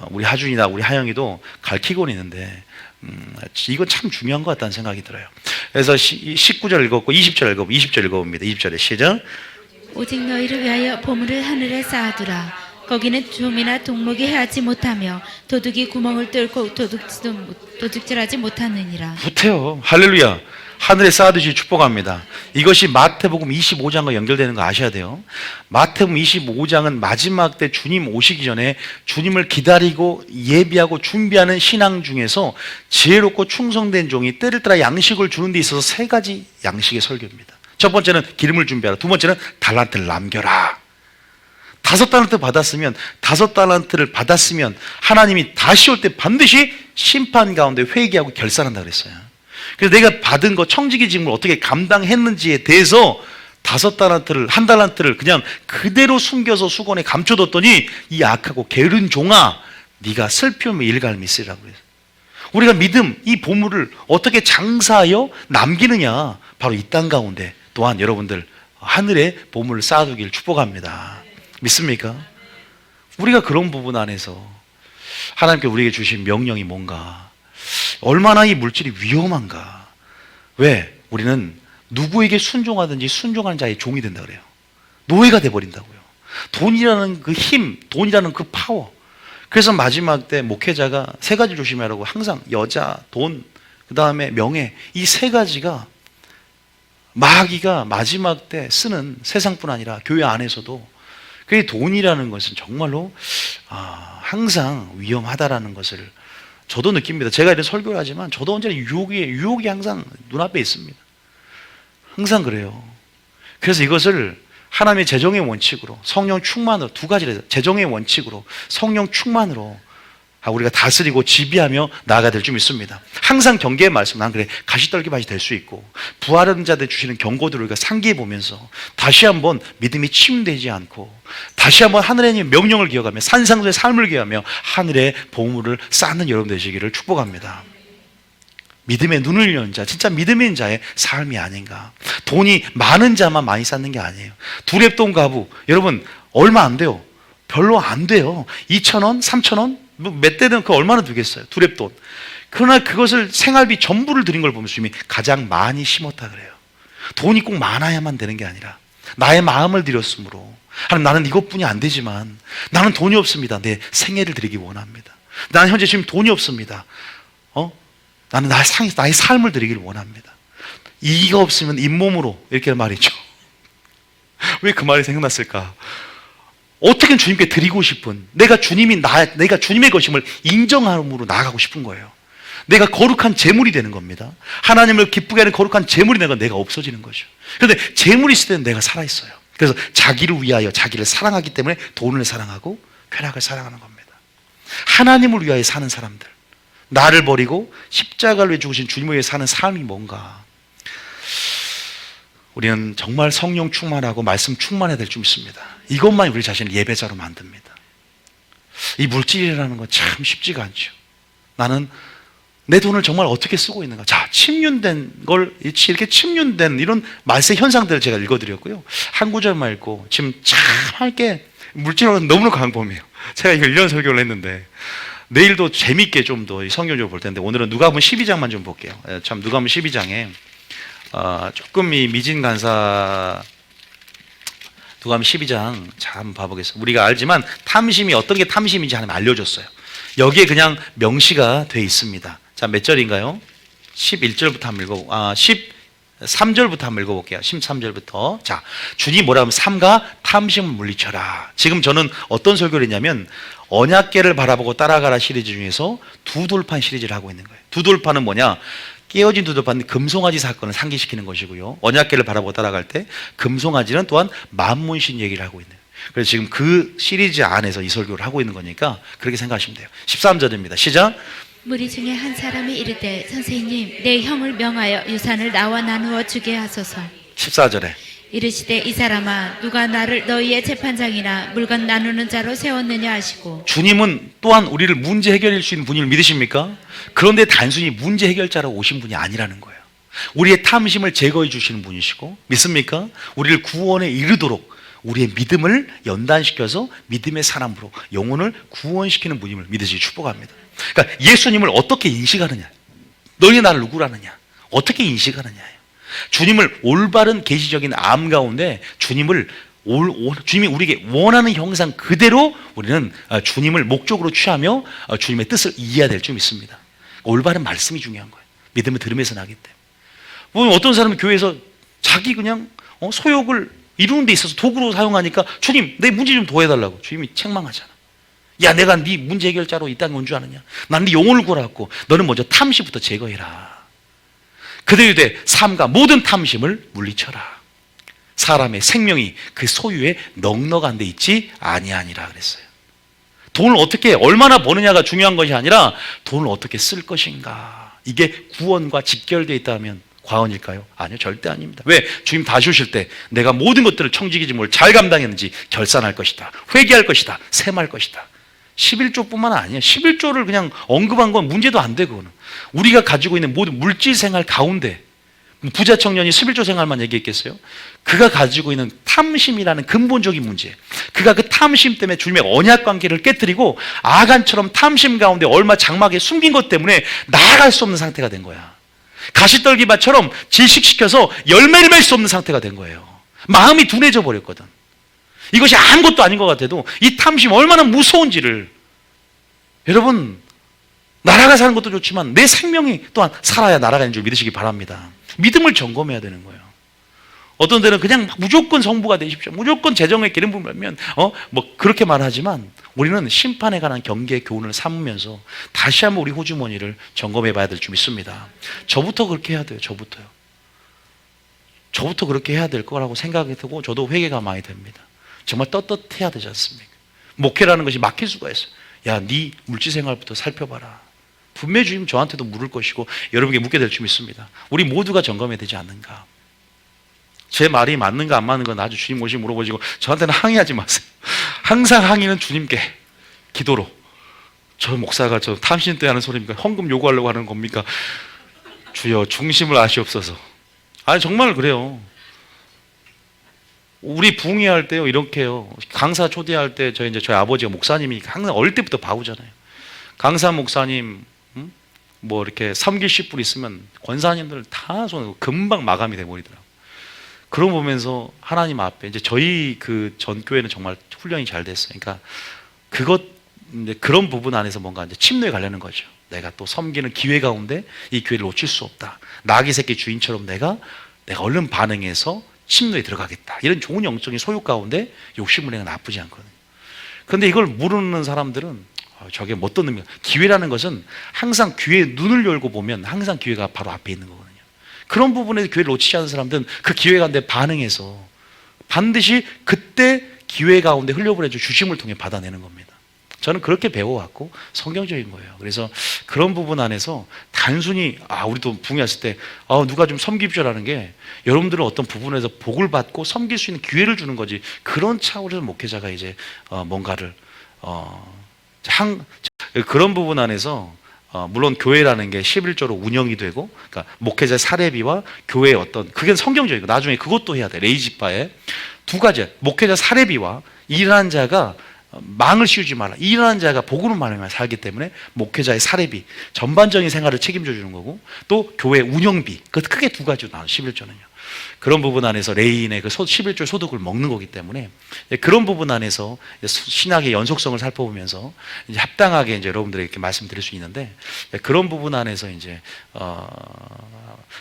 Speaker 1: 우리 하준이나 우리 하영이도 가르치고는 있는데 이건 참 중요한 것 같다는 생각이 들어요. 그래서 19절 읽었고 20절 읽어봅니다. 20절 읽어봅니다. 20절에 시작.
Speaker 2: 오직 너희를 위하여 보물을 하늘에 쌓아두라. 거기는 좀이나 동록이 해하지 못하며 도둑이 구멍을 뚫고 도둑질하지 못하느니라.
Speaker 1: 붙어요. 할렐루야. 하늘에 쌓아두시 축복합니다. 이것이 마태복음 25장과 연결되는 거 아셔야 돼요. 마태복음 25장은 마지막 때 주님 오시기 전에 주님을 기다리고 예비하고 준비하는 신앙 중에서 지혜롭고 충성된 종이 때를 따라 양식을 주는 데 있어서 세 가지 양식의 설교입니다. 첫 번째는 기름을 준비하라. 두 번째는 달란트를 남겨라. 5달란트 받았으면 5달란트를 받았으면 하나님이 다시 올 때 반드시 심판 가운데 회개하고 결산한다 그랬어요. 그래서 내가 받은 거 청지기 직무를 어떻게 감당했는지에 대해서 5달란트를, 1달란트를 그냥 그대로 숨겨서 수건에 감춰뒀더니 이 악하고 게으른 종아, 네가 슬픔의 일갈미 쓰리라고 그래요. 우리가 믿음, 이 보물을 어떻게 장사하여 남기느냐, 바로 이 땅 가운데 또한 여러분들 하늘에 보물을 쌓아두길 축복합니다. 믿습니까? 우리가 그런 부분 안에서 하나님께 우리에게 주신 명령이 뭔가, 얼마나 이 물질이 위험한가. 왜? 우리는 누구에게 순종하든지 순종하는 자의 종이 된다 그래요. 노예가 돼버린다고요. 돈이라는 그 힘, 돈이라는 그 파워. 그래서 마지막 때 목회자가 3가지 조심하라고 항상 여자, 돈, 그 다음에 명예, 이 3가지가 마귀가 마지막 때 쓰는, 세상뿐 아니라 교회 안에서도 그 돈이라는 것은 정말로 항상 위험하다라는 것을 저도 느낍니다. 제가 이런 설교를 하지만 저도 언제나 유혹이 항상 눈앞에 있습니다. 항상 그래요. 그래서 이것을 하나님의 재정의 원칙으로, 성령 충만으로, 2가지를 재정의 원칙으로, 성령 충만으로 우리가 다스리고 지배하며 나아가야 될 줄 믿습니다. 항상 경계의 말씀, 난 그래 가시떨기밭이 될 수 있고 부활한 자들 주시는 경고들을 우리가 상기해 보면서 다시 한번 믿음이 침되지 않고 다시 한번 하늘의 명령을 기억하며 산상수의 삶을 기억하며 하늘의 보물을 쌓는 여러분 되시기를 축복합니다. 믿음의 눈을 연 자, 진짜 믿음인 자의 삶이 아닌가. 돈이 많은 자만 많이 쌓는 게 아니에요. 두렙돈 가부, 여러분 얼마 안 돼요. 별로 안 돼요. 2,000원, 3,000원, 몇 대는 그 얼마나 되겠어요. 두렙돈. 그러나 그것을 생활비 전부를 드린 걸 보면서 주님이 가장 많이 심었다 그래요. 돈이 꼭 많아야만 되는 게 아니라 나의 마음을 드렸으므로, 하나님 나는 이것뿐이 안 되지만 나는 돈이 없습니다. 내 생애를 드리기 원합니다. 나는 현재 지금 돈이 없습니다. 나는 나의 삶을 드리기를 원합니다. 이가 없으면 잇몸으로, 이렇게 말이죠. 왜 그 말이 생각났을까? 어떻게든 주님께 드리고 싶은, 내가 주님의 것임을 인정함으로 나아가고 싶은 거예요. 내가 거룩한 재물이 되는 겁니다. 하나님을 기쁘게 하는 거룩한 재물이 되는 건 내가 없어지는 거죠. 그런데 재물이 있을 때는 내가 살아있어요. 그래서 자기를 위하여 자기를 사랑하기 때문에 돈을 사랑하고 쾌락을 사랑하는 겁니다. 하나님을 위하여 사는 사람들, 나를 버리고 십자가를 위해 죽으신 주님을 위해 사는 삶이 뭔가. 우리는 정말 성령 충만하고 말씀 충만해야 될 줄 믿습니다. 이것만 우리 자신을 예배자로 만듭니다. 이 물질이라는 건 참 쉽지가 않죠. 나는 내 돈을 정말 어떻게 쓰고 있는가. 자, 침륜된 걸, 이렇게 침륜된 이런 말세 현상들을 제가 읽어드렸고요. 한 구절만 읽고 지금 참 할게 물질은 너무나 강범해요. 제가 이거 1년 설교를 했는데 내일도 재밌게 좀 더 성경적으로 볼 텐데 오늘은 누가복음 12장만 좀 볼게요. 참 누가복음 12장에 조금 이 미진 간사 누가복음 12장 잘 한번 봐보겠습니다. 우리가 알지만 탐심이 어떤 게 탐심인지 하나님 알려줬어요. 여기에 그냥 명시가 돼 있습니다. 자, 몇 절인가요? 11절부터 한번 읽어보고 13절부터 한번 읽어볼게요. 13절부터. 자, 주님 뭐라 하면 삼가 탐심을 물리쳐라. 지금 저는 어떤 설교를 했냐면 언약궤를 바라보고 따라가라 시리즈 중에서 두 돌판 시리즈를 하고 있는 거예요. 두 돌판은 뭐냐? 깨어진 두 돌판은 금송아지 사건을 상기시키는 것이고요. 언약궤를 바라보고 따라갈 때 금송아지는 또한 만문신 얘기를 하고 있는 거예요. 그래서 지금 그 시리즈 안에서 이 설교를 하고 있는 거니까 그렇게 생각하시면 돼요. 13절입니다. 시작.
Speaker 2: 무리 중에 한 사람이 이르되 선생님 내 형을 명하여 유산을 나와 나누어 주게 하소서.
Speaker 1: 14절에
Speaker 2: 이르시되 이 사람아 누가 나를 너희의 재판장이나 물건 나누는 자로 세웠느냐 하시고.
Speaker 1: 주님은 또한 우리를 문제 해결할 수 있는 분을 믿으십니까? 그런데 단순히 문제 해결자로 오신 분이 아니라는 거예요. 우리의 탐심을 제거해 주시는 분이시고, 믿습니까? 우리를 구원에 이르도록 우리의 믿음을 연단시켜서 믿음의 사람으로 영혼을 구원시키는 분임을 믿으시기 축복합니다. 그러니까 예수님을 어떻게 인식하느냐, 너희 나를 누구라느냐, 어떻게 인식하느냐예요. 주님을 올바른 계시적인 암 가운데 주님이 우리에게 원하는 형상 그대로 우리는 주님을 목적으로 취하며 주님의 뜻을 이해해야 될 줄 믿습니다. 올바른 말씀이 중요한 거예요. 믿음을 들으면서 나기 때문에. 어떤 사람은 교회에서 자기 그냥 소욕을 이루는 데 있어서 도구로 사용하니까 주님 내 문제 좀 도와달라고. 주님이 책망하잖아. 야, 내가 네 문제 해결자로 이 땅에 온 줄 아느냐? 난 네 영혼을 구하라고. 너는 먼저 탐심부터 제거해라. 그대로 돼 삼가 모든 탐심을 물리쳐라. 사람의 생명이 그 소유에 넉넉한 데 있지 아니하니라 그랬어요. 돈을 어떻게 얼마나 버느냐가 중요한 것이 아니라 돈을 어떻게 쓸 것인가, 이게 구원과 직결되어 있다면 과언일까요? 아니요, 절대 아닙니다. 왜? 주님 다시 오실 때 내가 모든 것들을 청지기지물 잘 감당했는지 결산할 것이다, 회개할 것이다, 셈할 것이다. 11조뿐만 아니에요. 11조를 그냥 언급한 건 문제도 안 돼. 그거는 우리가 가지고 있는 모든 물질 생활 가운데, 부자 청년이 11조 생활만 얘기했겠어요? 그가 가지고 있는 탐심이라는 근본적인 문제, 그가 그 탐심 때문에 주님의 언약 관계를 깨뜨리고 아간처럼 탐심 가운데 얼마 장막에 숨긴 것 때문에 나아갈 수 없는 상태가 된 거야. 가시떨기밭처럼 질식시켜서 열매를 맺을 수 없는 상태가 된 거예요. 마음이 둔해져 버렸거든. 이것이 아무것도 아닌 것 같아도 이 탐심 얼마나 무서운지를, 여러분, 나라가 사는 것도 좋지만 내 생명이 또한 살아야 나라가는 줄 믿으시기 바랍니다. 믿음을 점검해야 되는 거예요. 어떤 데는 그냥 무조건 성부가 되십시오, 무조건 재정에 기름 부으면 뭐 그렇게 말하지만 우리는 심판에 관한 경계의 교훈을 삼으면서 다시 한번 우리 호주머니를 점검해 봐야 될 줄 믿습니다. 저부터 그렇게 해야 돼요. 저부터 그렇게 해야 될 거라고 생각이 들고 저도 회개가 많이 됩니다. 정말 떳떳해야 되지 않습니까? 목회라는 것이 막힐 수가 있어요. 야, 네 물질 생활부터 살펴봐라. 분명히 주님 저한테도 물을 것이고 여러분에게 묻게 될 줄 믿습니다. 우리 모두가 점검해야 되지 않는가? 제 말이 맞는가 안 맞는가 아주 주님 오시 물어보시고 저한테는 항의하지 마세요. 항상 항의는 주님께 기도로. 저 목사가 저 탐심 때 하는 소리입니까? 헌금 요구하려고 하는 겁니까? 주여 중심을 아시옵소서. 아니 정말 그래요. 우리 부흥회할 때요 이렇게요. 강사 초대할 때 저희 아버지가 목사님이니까 항상 어릴 때부터 봐오잖아요. 강사 목사님 뭐 이렇게 섬기실 분 있으면 권사님들 다 손을 금방 마감이 돼버리더라고요. 그런 거 보면서 하나님 앞에 이제 저희 그 전 교회는 정말 훈련이 잘 됐어요. 그러니까 이제 그런 부분 안에서 뭔가 이제 침노에 가려는 거죠. 내가 또 섬기는 기회 가운데 이 기회를 놓칠 수 없다. 나귀 새끼 주인처럼 내가 얼른 반응해서 침노에 들어가겠다. 이런 좋은 영적인 소유 가운데 욕심을 내는 건 나쁘지 않거든요. 그런데 이걸 모르는 사람들은 저게 뭐 어떤 의미가, 기회라는 것은 항상 기회에 눈을 열고 보면 항상 기회가 바로 앞에 있는 거거든요. 그런 부분에서 기회를 놓치지 않는 사람들은 그 기회 가운데 반응해서 반드시 그때 기회 가운데 흘려보내줘 주심을 통해 받아내는 겁니다. 저는 그렇게 배워왔고 성경적인 거예요. 그래서 그런 부분 안에서 단순히 우리도 부흥했을 때 누가 좀 섬깁시오라는 게 여러분들은 어떤 부분에서 복을 받고 섬길 수 있는 기회를 주는 거지, 그런 차원에서 목회자가 이제 뭔가를 그런 부분 안에서 물론 교회라는 게 11조로 운영이 되고, 그러니까 목회자 사례비와 교회의 그게 성경적이고 나중에 그것도 해야 돼. 레이지파에 두 가지, 목회자 사례비와 일하는 자가 망을 씌우지 말라. 일하는 자가 복으로 말미암아 살기 때문에 목회자의 사례비, 전반적인 생활을 책임져 주는 거고, 또 교회 운영비, 그 크게 두 가지로 나눠 11조는요. 그런 부분 안에서 레인의 그 11조 소득을 먹는 거기 때문에 그런 부분 안에서 신학의 연속성을 살펴보면서 이제 합당하게 이제 여러분들에게 이렇게 말씀드릴 수 있는데, 그런 부분 안에서 이제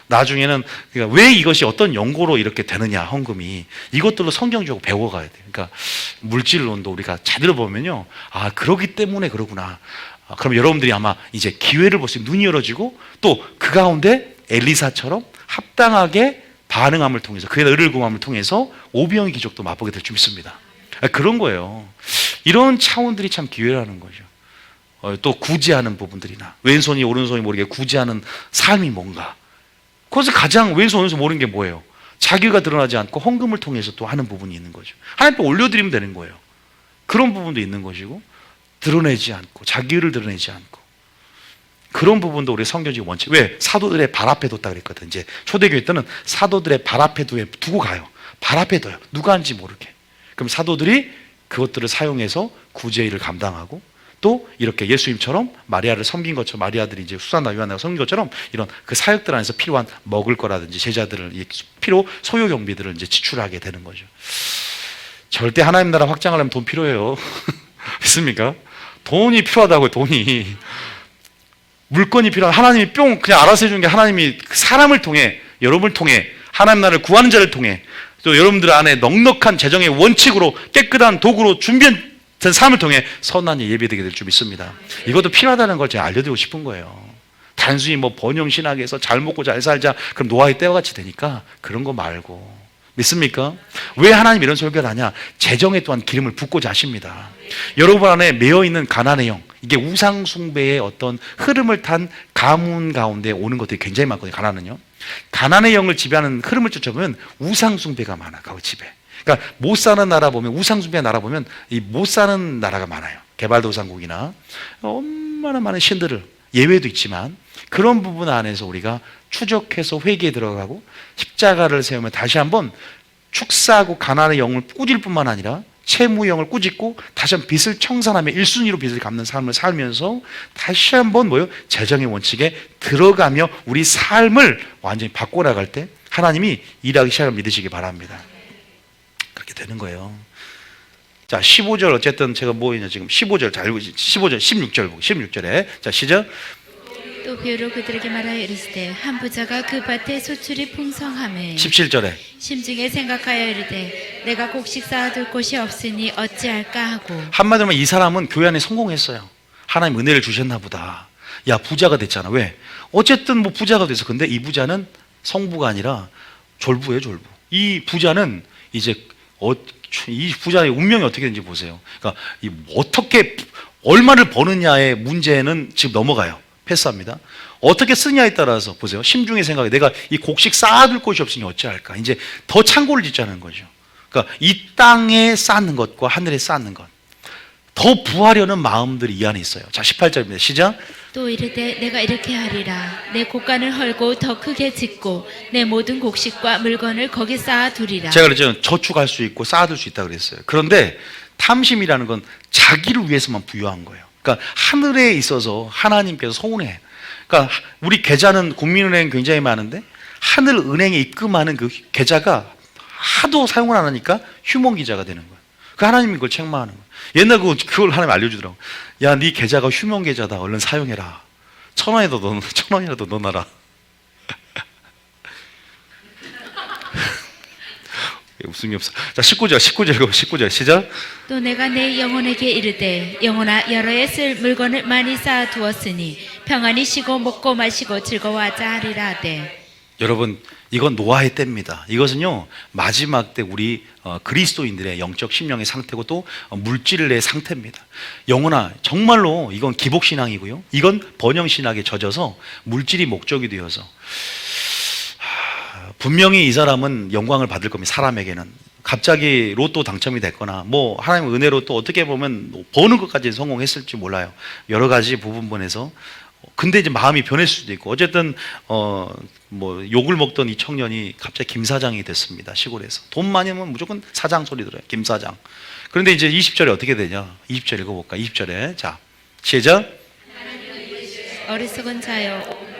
Speaker 1: 나중에는 그러니까 왜 이것이 어떤 연고로 이렇게 되느냐, 헌금이 이것들로 성경적으로 배워가야 돼요. 그러니까 물질론도 우리가 제대로 보면요, 아 그러기 때문에 그러구나. 그럼 여러분들이 아마 이제 기회를 볼 수 있는 눈이 열어지고, 또 그 가운데 엘리사처럼 합당하게 반응함을 통해서, 그의 의를 구함을 통해서 오병의 기적도 맛보게 될 줄 믿습니다. 그런 거예요. 이런 차원들이 참 기회라는 거죠. 또 구제하는 부분들이나 왼손이 오른손이 모르게 구제하는 삶이 뭔가. 그래서 가장 왼손 오른손 모르는 게 뭐예요? 자기가 드러나지 않고 헌금을 통해서 또 하는 부분이 있는 거죠. 하나님께 올려드리면 되는 거예요. 그런 부분도 있는 것이고, 드러내지 않고 자기를 드러내지 않고, 그런 부분도 우리 성경적 원칙. 왜? 사도들의 발 앞에 뒀다 그랬거든. 이제 초대교회 때는 사도들의 발 앞에 두고 가요. 발 앞에 둬요. 누가 한지 모르게. 그럼 사도들이 그것들을 사용해서 구제 일을 감당하고, 또 이렇게 예수님처럼 마리아를 섬긴 것처럼, 마리아들이 이제 수산나 요한나가 섬긴 것처럼 이런 그 사역들 안에서 필요한 먹을 거라든지 제자들을 필요 소요 경비들을 이제 지출하게 되는 거죠. 절대 하나님 나라 확장하려면 돈 필요해요. 믿습니까? 돈이 필요하다고요. 돈이. 물건이 필요한, 하나님이 뿅 그냥 알아서 해주는 게, 하나님이 사람을 통해, 여러분을 통해, 하나님 나라를 구하는 자를 통해, 또 여러분들 안에 넉넉한 재정의 원칙으로 깨끗한 도구로 준비된 삶을 통해 선한 일 예배되게 될 줄 믿습니다. 이것도 필요하다는 걸 제가 알려드리고 싶은 거예요. 단순히 뭐 번영신학에서 잘 먹고 잘 살자, 그럼 노아의 때와 같이 되니까 그런 거 말고. 믿습니까? 왜 하나님 이런 설교를 하냐? 재정에 또한 기름을 붓고자 하십니다. 여러분 안에 매여있는 가난의 영, 이게 우상숭배의 어떤 흐름을 탄 가문 가운데 오는 것들이 굉장히 많거든요. 가난은요, 가난의 영을 지배하는 흐름을 쫓아보면 우상숭배가 많아. 그 집에. 그러니까 못 사는 나라 보면, 우상숭배의 나라 보면 이 못 사는 나라가 많아요. 개발도상국이나 얼마나 많은 신들을, 예외도 있지만 그런 부분 안에서 우리가 추적해서 회개에 들어가고 십자가를 세우면 다시 한번 축사하고 가난의 영을 꾸질 뿐만 아니라 채무의 영을 꾸짖고 다시 한번 빚을 청산하며 1순위로 빚을 갚는 삶을 살면서 다시 한번 뭐요? 재정의 원칙에 들어가며 우리 삶을 완전히 바꿔나갈 때 하나님이 일하기 시작을 믿으시기 바랍니다. 그렇게 되는 거예요. 자, 15절, 어쨌든 제가 뭐 있냐 지금 15절 잘 읽고, 15절 16절 보고, 16절에 자 시작.
Speaker 2: 또 비유로 그들에게 말하여 이르시되 한 부자가 그 밭에 소출이 풍성하매
Speaker 1: 17절에
Speaker 2: 심중에 생각하여 이르되 내가 곡식 쌓아둘 곳이 없으니 어찌할까 하고.
Speaker 1: 한마디로 하면 이 사람은 교회 안에 성공했어요. 하나님 은혜를 주셨나 보다. 야, 부자가 됐잖아. 왜? 어쨌든 뭐 부자가 돼서. 근데 이 부자는 성부가 아니라 졸부예요, 졸부. 이 부자는 이제 이 부자의 운명이 어떻게 되는지 보세요. 그러니까 어떻게 얼마를 버느냐의 문제는 지금 넘어가요. 패스합니다. 어떻게 쓰냐에 따라서 보세요. 심중의 생각에 내가 이 곡식 쌓아둘 곳이 없으니 어찌할까. 이제 더 창고를 짓자는 거죠. 그러니까 이 땅에 쌓는 것과 하늘에 쌓는 것, 더 부하려는 마음들이 이 안에 있어요. 자, 18절입니다. 시작.
Speaker 2: 또 이르되 내가 이렇게 하리라. 내 곡간을 헐고 더 크게 짓고 내 모든 곡식과 물건을 거기 쌓아두리라.
Speaker 1: 제가 그랬죠. 저축할 수 있고 쌓아둘 수 있다고 그랬어요. 그런데 탐심이라는 건 자기를 위해서만 부여한 거예요. 그러니까 하늘에 있어서 하나님께서 서운해. 그러니까 우리 계좌는 국민은행 굉장히 많은데 하늘은행에 입금하는 그 계좌가 하도 사용을 안 하니까 휴먼 계좌가 되는 거예요. 그 하나님이 그걸 책망하는 거예요. 옛날 그걸 하나님 알려주더라고. 야, 네 계좌가 휴먼 계좌다. 얼른 사용해라. 1,000원이라도 넣어놔라. 웃음이 없어. 자, 19절 시작.
Speaker 2: 또 내가 내 영혼에게 이르되 영혼아 여러 해 쓸 물건을 많이 쌓아두었으니 평안히 쉬고 먹고 마시고 즐거워하자 하리라 하되.
Speaker 1: 여러분, 이건 노아의 때입니다. 이것은요 마지막 때 우리 그리스도인들의 영적 심령의 상태고 또 물질의 상태입니다. 영혼아, 정말로 이건 기복신앙이고요, 이건 번영신학에 젖어서 물질이 목적이 되어서 분명히 이 사람은 영광을 받을 겁니다. 사람에게는 갑자기 로또 당첨이 됐거나 뭐 하나님의 은혜로 또 어떻게 보면 버는 것까지 성공했을지 몰라요. 여러 가지 부분에서 근데 이제 마음이 변할 수도 있고, 어쨌든 뭐 욕을 먹던 이 청년이 갑자기 김 사장이 됐습니다. 시골에서 돈 많이 하면 무조건 사장 소리 들어요. 김 사장. 그런데 이제 20절에 어떻게 되냐? 20절 읽어볼까? 20절에 자 시작.
Speaker 2: 어리석은 자여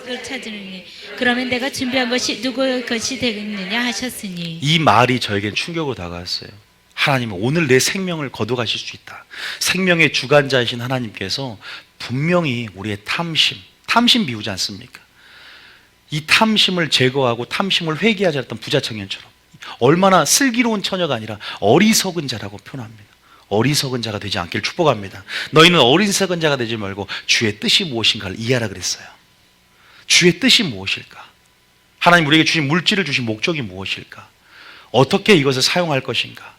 Speaker 2: 를 찾으니 그러면 내가 준비한 것이 누구의 것이 되겠느냐 하셨으니.
Speaker 1: 이 말이 저에겐 충격으로 다가왔어요. 하나님은 오늘 내 생명을 거둬가실 수 있다. 생명의 주관자이신 하나님께서 분명히 우리의 탐심 비우지 않습니까? 이 탐심을 제거하고 탐심을 회개하지 않았던 부자 청년처럼 얼마나 슬기로운 처녀가 아니라 어리석은 자라고 표현합니다. 어리석은 자가 되지 않기를 축복합니다. 너희는 어리석은 자가 되지 말고 주의 뜻이 무엇인가를 이해하라 그랬어요. 주의 뜻이 무엇일까? 하나님 우리에게 주신 물질을 주신 목적이 무엇일까? 어떻게 이것을 사용할 것인가?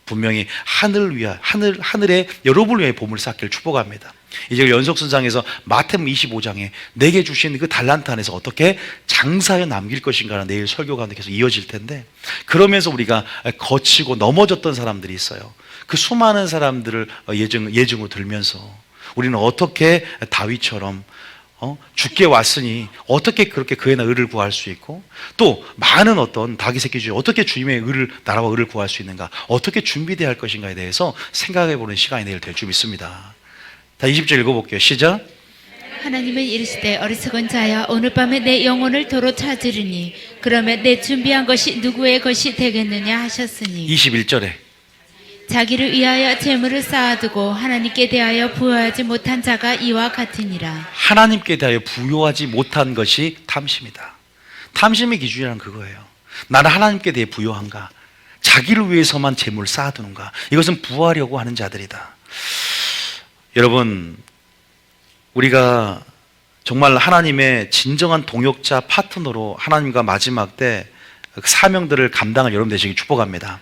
Speaker 1: 분명히 하늘에 여러분을 위해 보물 쌓기를 축복합니다. 이제 연속선상에서 마태복음 25장에 내게 주신 그 달란트 안에서 어떻게 장사해 남길 것인가는 내일 설교 가운데 계속 이어질 텐데, 그러면서 우리가 거치고 넘어졌던 사람들이 있어요. 그 수많은 사람들을 예증으로 들면서 우리는 어떻게 다윗처럼 죽게 왔으니 어떻게 그렇게 그의 의를 구할 수 있고, 또 많은 어떤 닭이 새끼 중에 어떻게 주님의 의를, 나라와 의를 구할 수 있는가, 어떻게 준비되어야 할 것인가에 대해서 생각해보는 시간이 내일 될 줄 믿습니다. 다 20절 읽어볼게요. 시작.
Speaker 2: 하나님은 이르시되 어리석은 자야 오늘 밤에 내 영혼을 도로 찾으리니 그러면 내 준비한 것이 누구의 것이 되겠느냐 하셨으니.
Speaker 1: 21절에
Speaker 2: 자기를 위하여 재물을 쌓아두고 하나님께 대하여 부여하지 못한 자가 이와 같으니라.
Speaker 1: 하나님께 대하여 부여하지 못한 것이 탐심이다. 탐심의 기준이란 그거예요. 나는 하나님께 대해 부여한가? 자기를 위해서만 재물을 쌓아두는가? 이것은 부하려고 하는 자들이다. 여러분, 우리가 정말 하나님의 진정한 동역자 파트너로 하나님과 마지막 때 사명들을 감당할 여러분 되시길 축복합니다.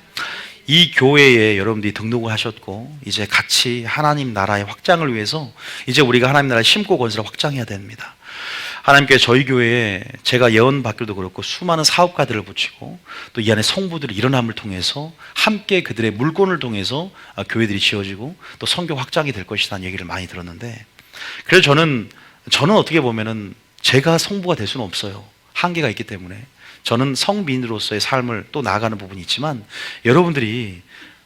Speaker 1: 이 교회에 여러분들이 등록을 하셨고 이제 같이 하나님 나라의 확장을 위해서 이제 우리가 하나님 나라의 심고 건설을 확장해야 됩니다. 하나님께 저희 교회에 제가 예언받기도 그렇고 수많은 사업가들을 붙이고 또 이 안에 성부들의 일어남을 통해서 함께 그들의 물건을 통해서 교회들이 지어지고 또 선교 확장이 될 것이라는 얘기를 많이 들었는데, 그래서 저는 어떻게 보면은 제가 성부가 될 수는 없어요. 한계가 있기 때문에 저는 성민으로서의 삶을 또 나아가는 부분이 있지만, 여러분들이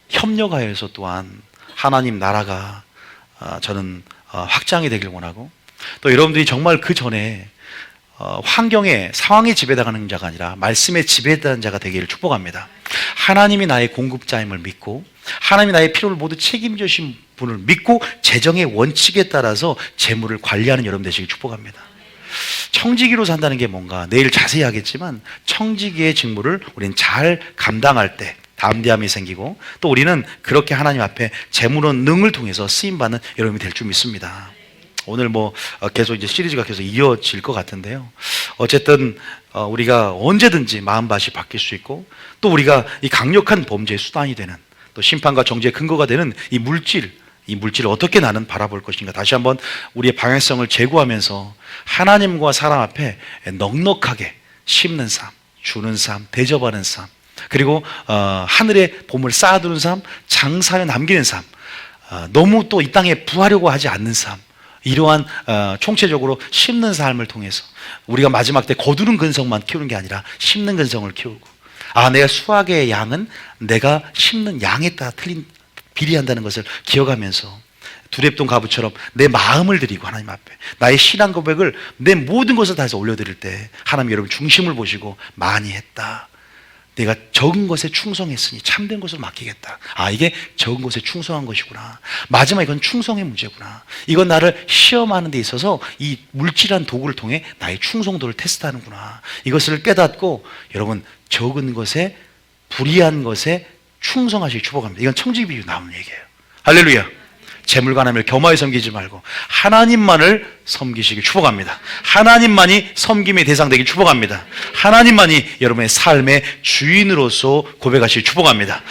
Speaker 1: 협력하여서 또한 하나님 나라가 저는 확장이 되길 원하고, 또 여러분들이 정말 그 전에 환경에 상황에 지배당하는 자가 아니라 말씀에 지배당하는 자가 되기를 축복합니다. 하나님이 나의 공급자임을 믿고 하나님이 나의 필요를 모두 책임지신 분을 믿고 재정의 원칙에 따라서 재물을 관리하는 여러분 되시길 축복합니다. 청지기로 산다는 게 뭔가 내일 자세히 하겠지만, 청지기의 직무를 우리는 잘 감당할 때 담대함이 생기고 또 우리는 그렇게 하나님 앞에 재물은 능을 통해서 쓰임받는 여러분이 될 줄 믿습니다. 오늘 계속 이제 시리즈가 계속 이어질 것 같은데요. 어쨌든 우리가 언제든지 마음밭이 바뀔 수 있고, 또 우리가 이 강력한 범죄의 수단이 되는, 또 심판과 정죄의 근거가 되는 이 물질을 어떻게 나는 바라볼 것인가, 다시 한번 우리의 방향성을 제고하면서 하나님과 사람 앞에 넉넉하게 심는 삶, 주는 삶, 대접하는 삶, 그리고 하늘에 봄을 쌓아두는 삶, 장사에 남기는 삶, 너무 또 이 땅에 부하려고 하지 않는 삶, 이러한 총체적으로 심는 삶을 통해서 우리가 마지막 때 거두는 근성만 키우는 게 아니라 심는 근성을 키우고, 내가 수확의 양은 내가 심는 양에 따라 비례한다는 것을 기억하면서 두렙돈 가부처럼 내 마음을 드리고 하나님 앞에 나의 신앙 고백을 내 모든 것을 다해서 올려드릴 때 하나님 여러분 중심을 보시고 많이 했다, 내가 적은 것에 충성했으니 참된 것을 맡기겠다. 이게 적은 것에 충성한 것이구나. 마지막 이건 충성의 문제구나. 이건 나를 시험하는 데 있어서 이 물질한 도구를 통해 나의 충성도를 테스트하는구나. 이것을 깨닫고 여러분 적은 것에, 불의한 것에 충성하시기 축복합니다. 이건 청지기 비유 나오는 얘기예요. 할렐루야. 재물과 하나님을 겸하여 섬기지 말고 하나님만을 섬기시길 축복합니다. 하나님만이 섬김의 대상 되길 축복합니다. 하나님만이 여러분의 삶의 주인으로서 고백하시길 축복합니다.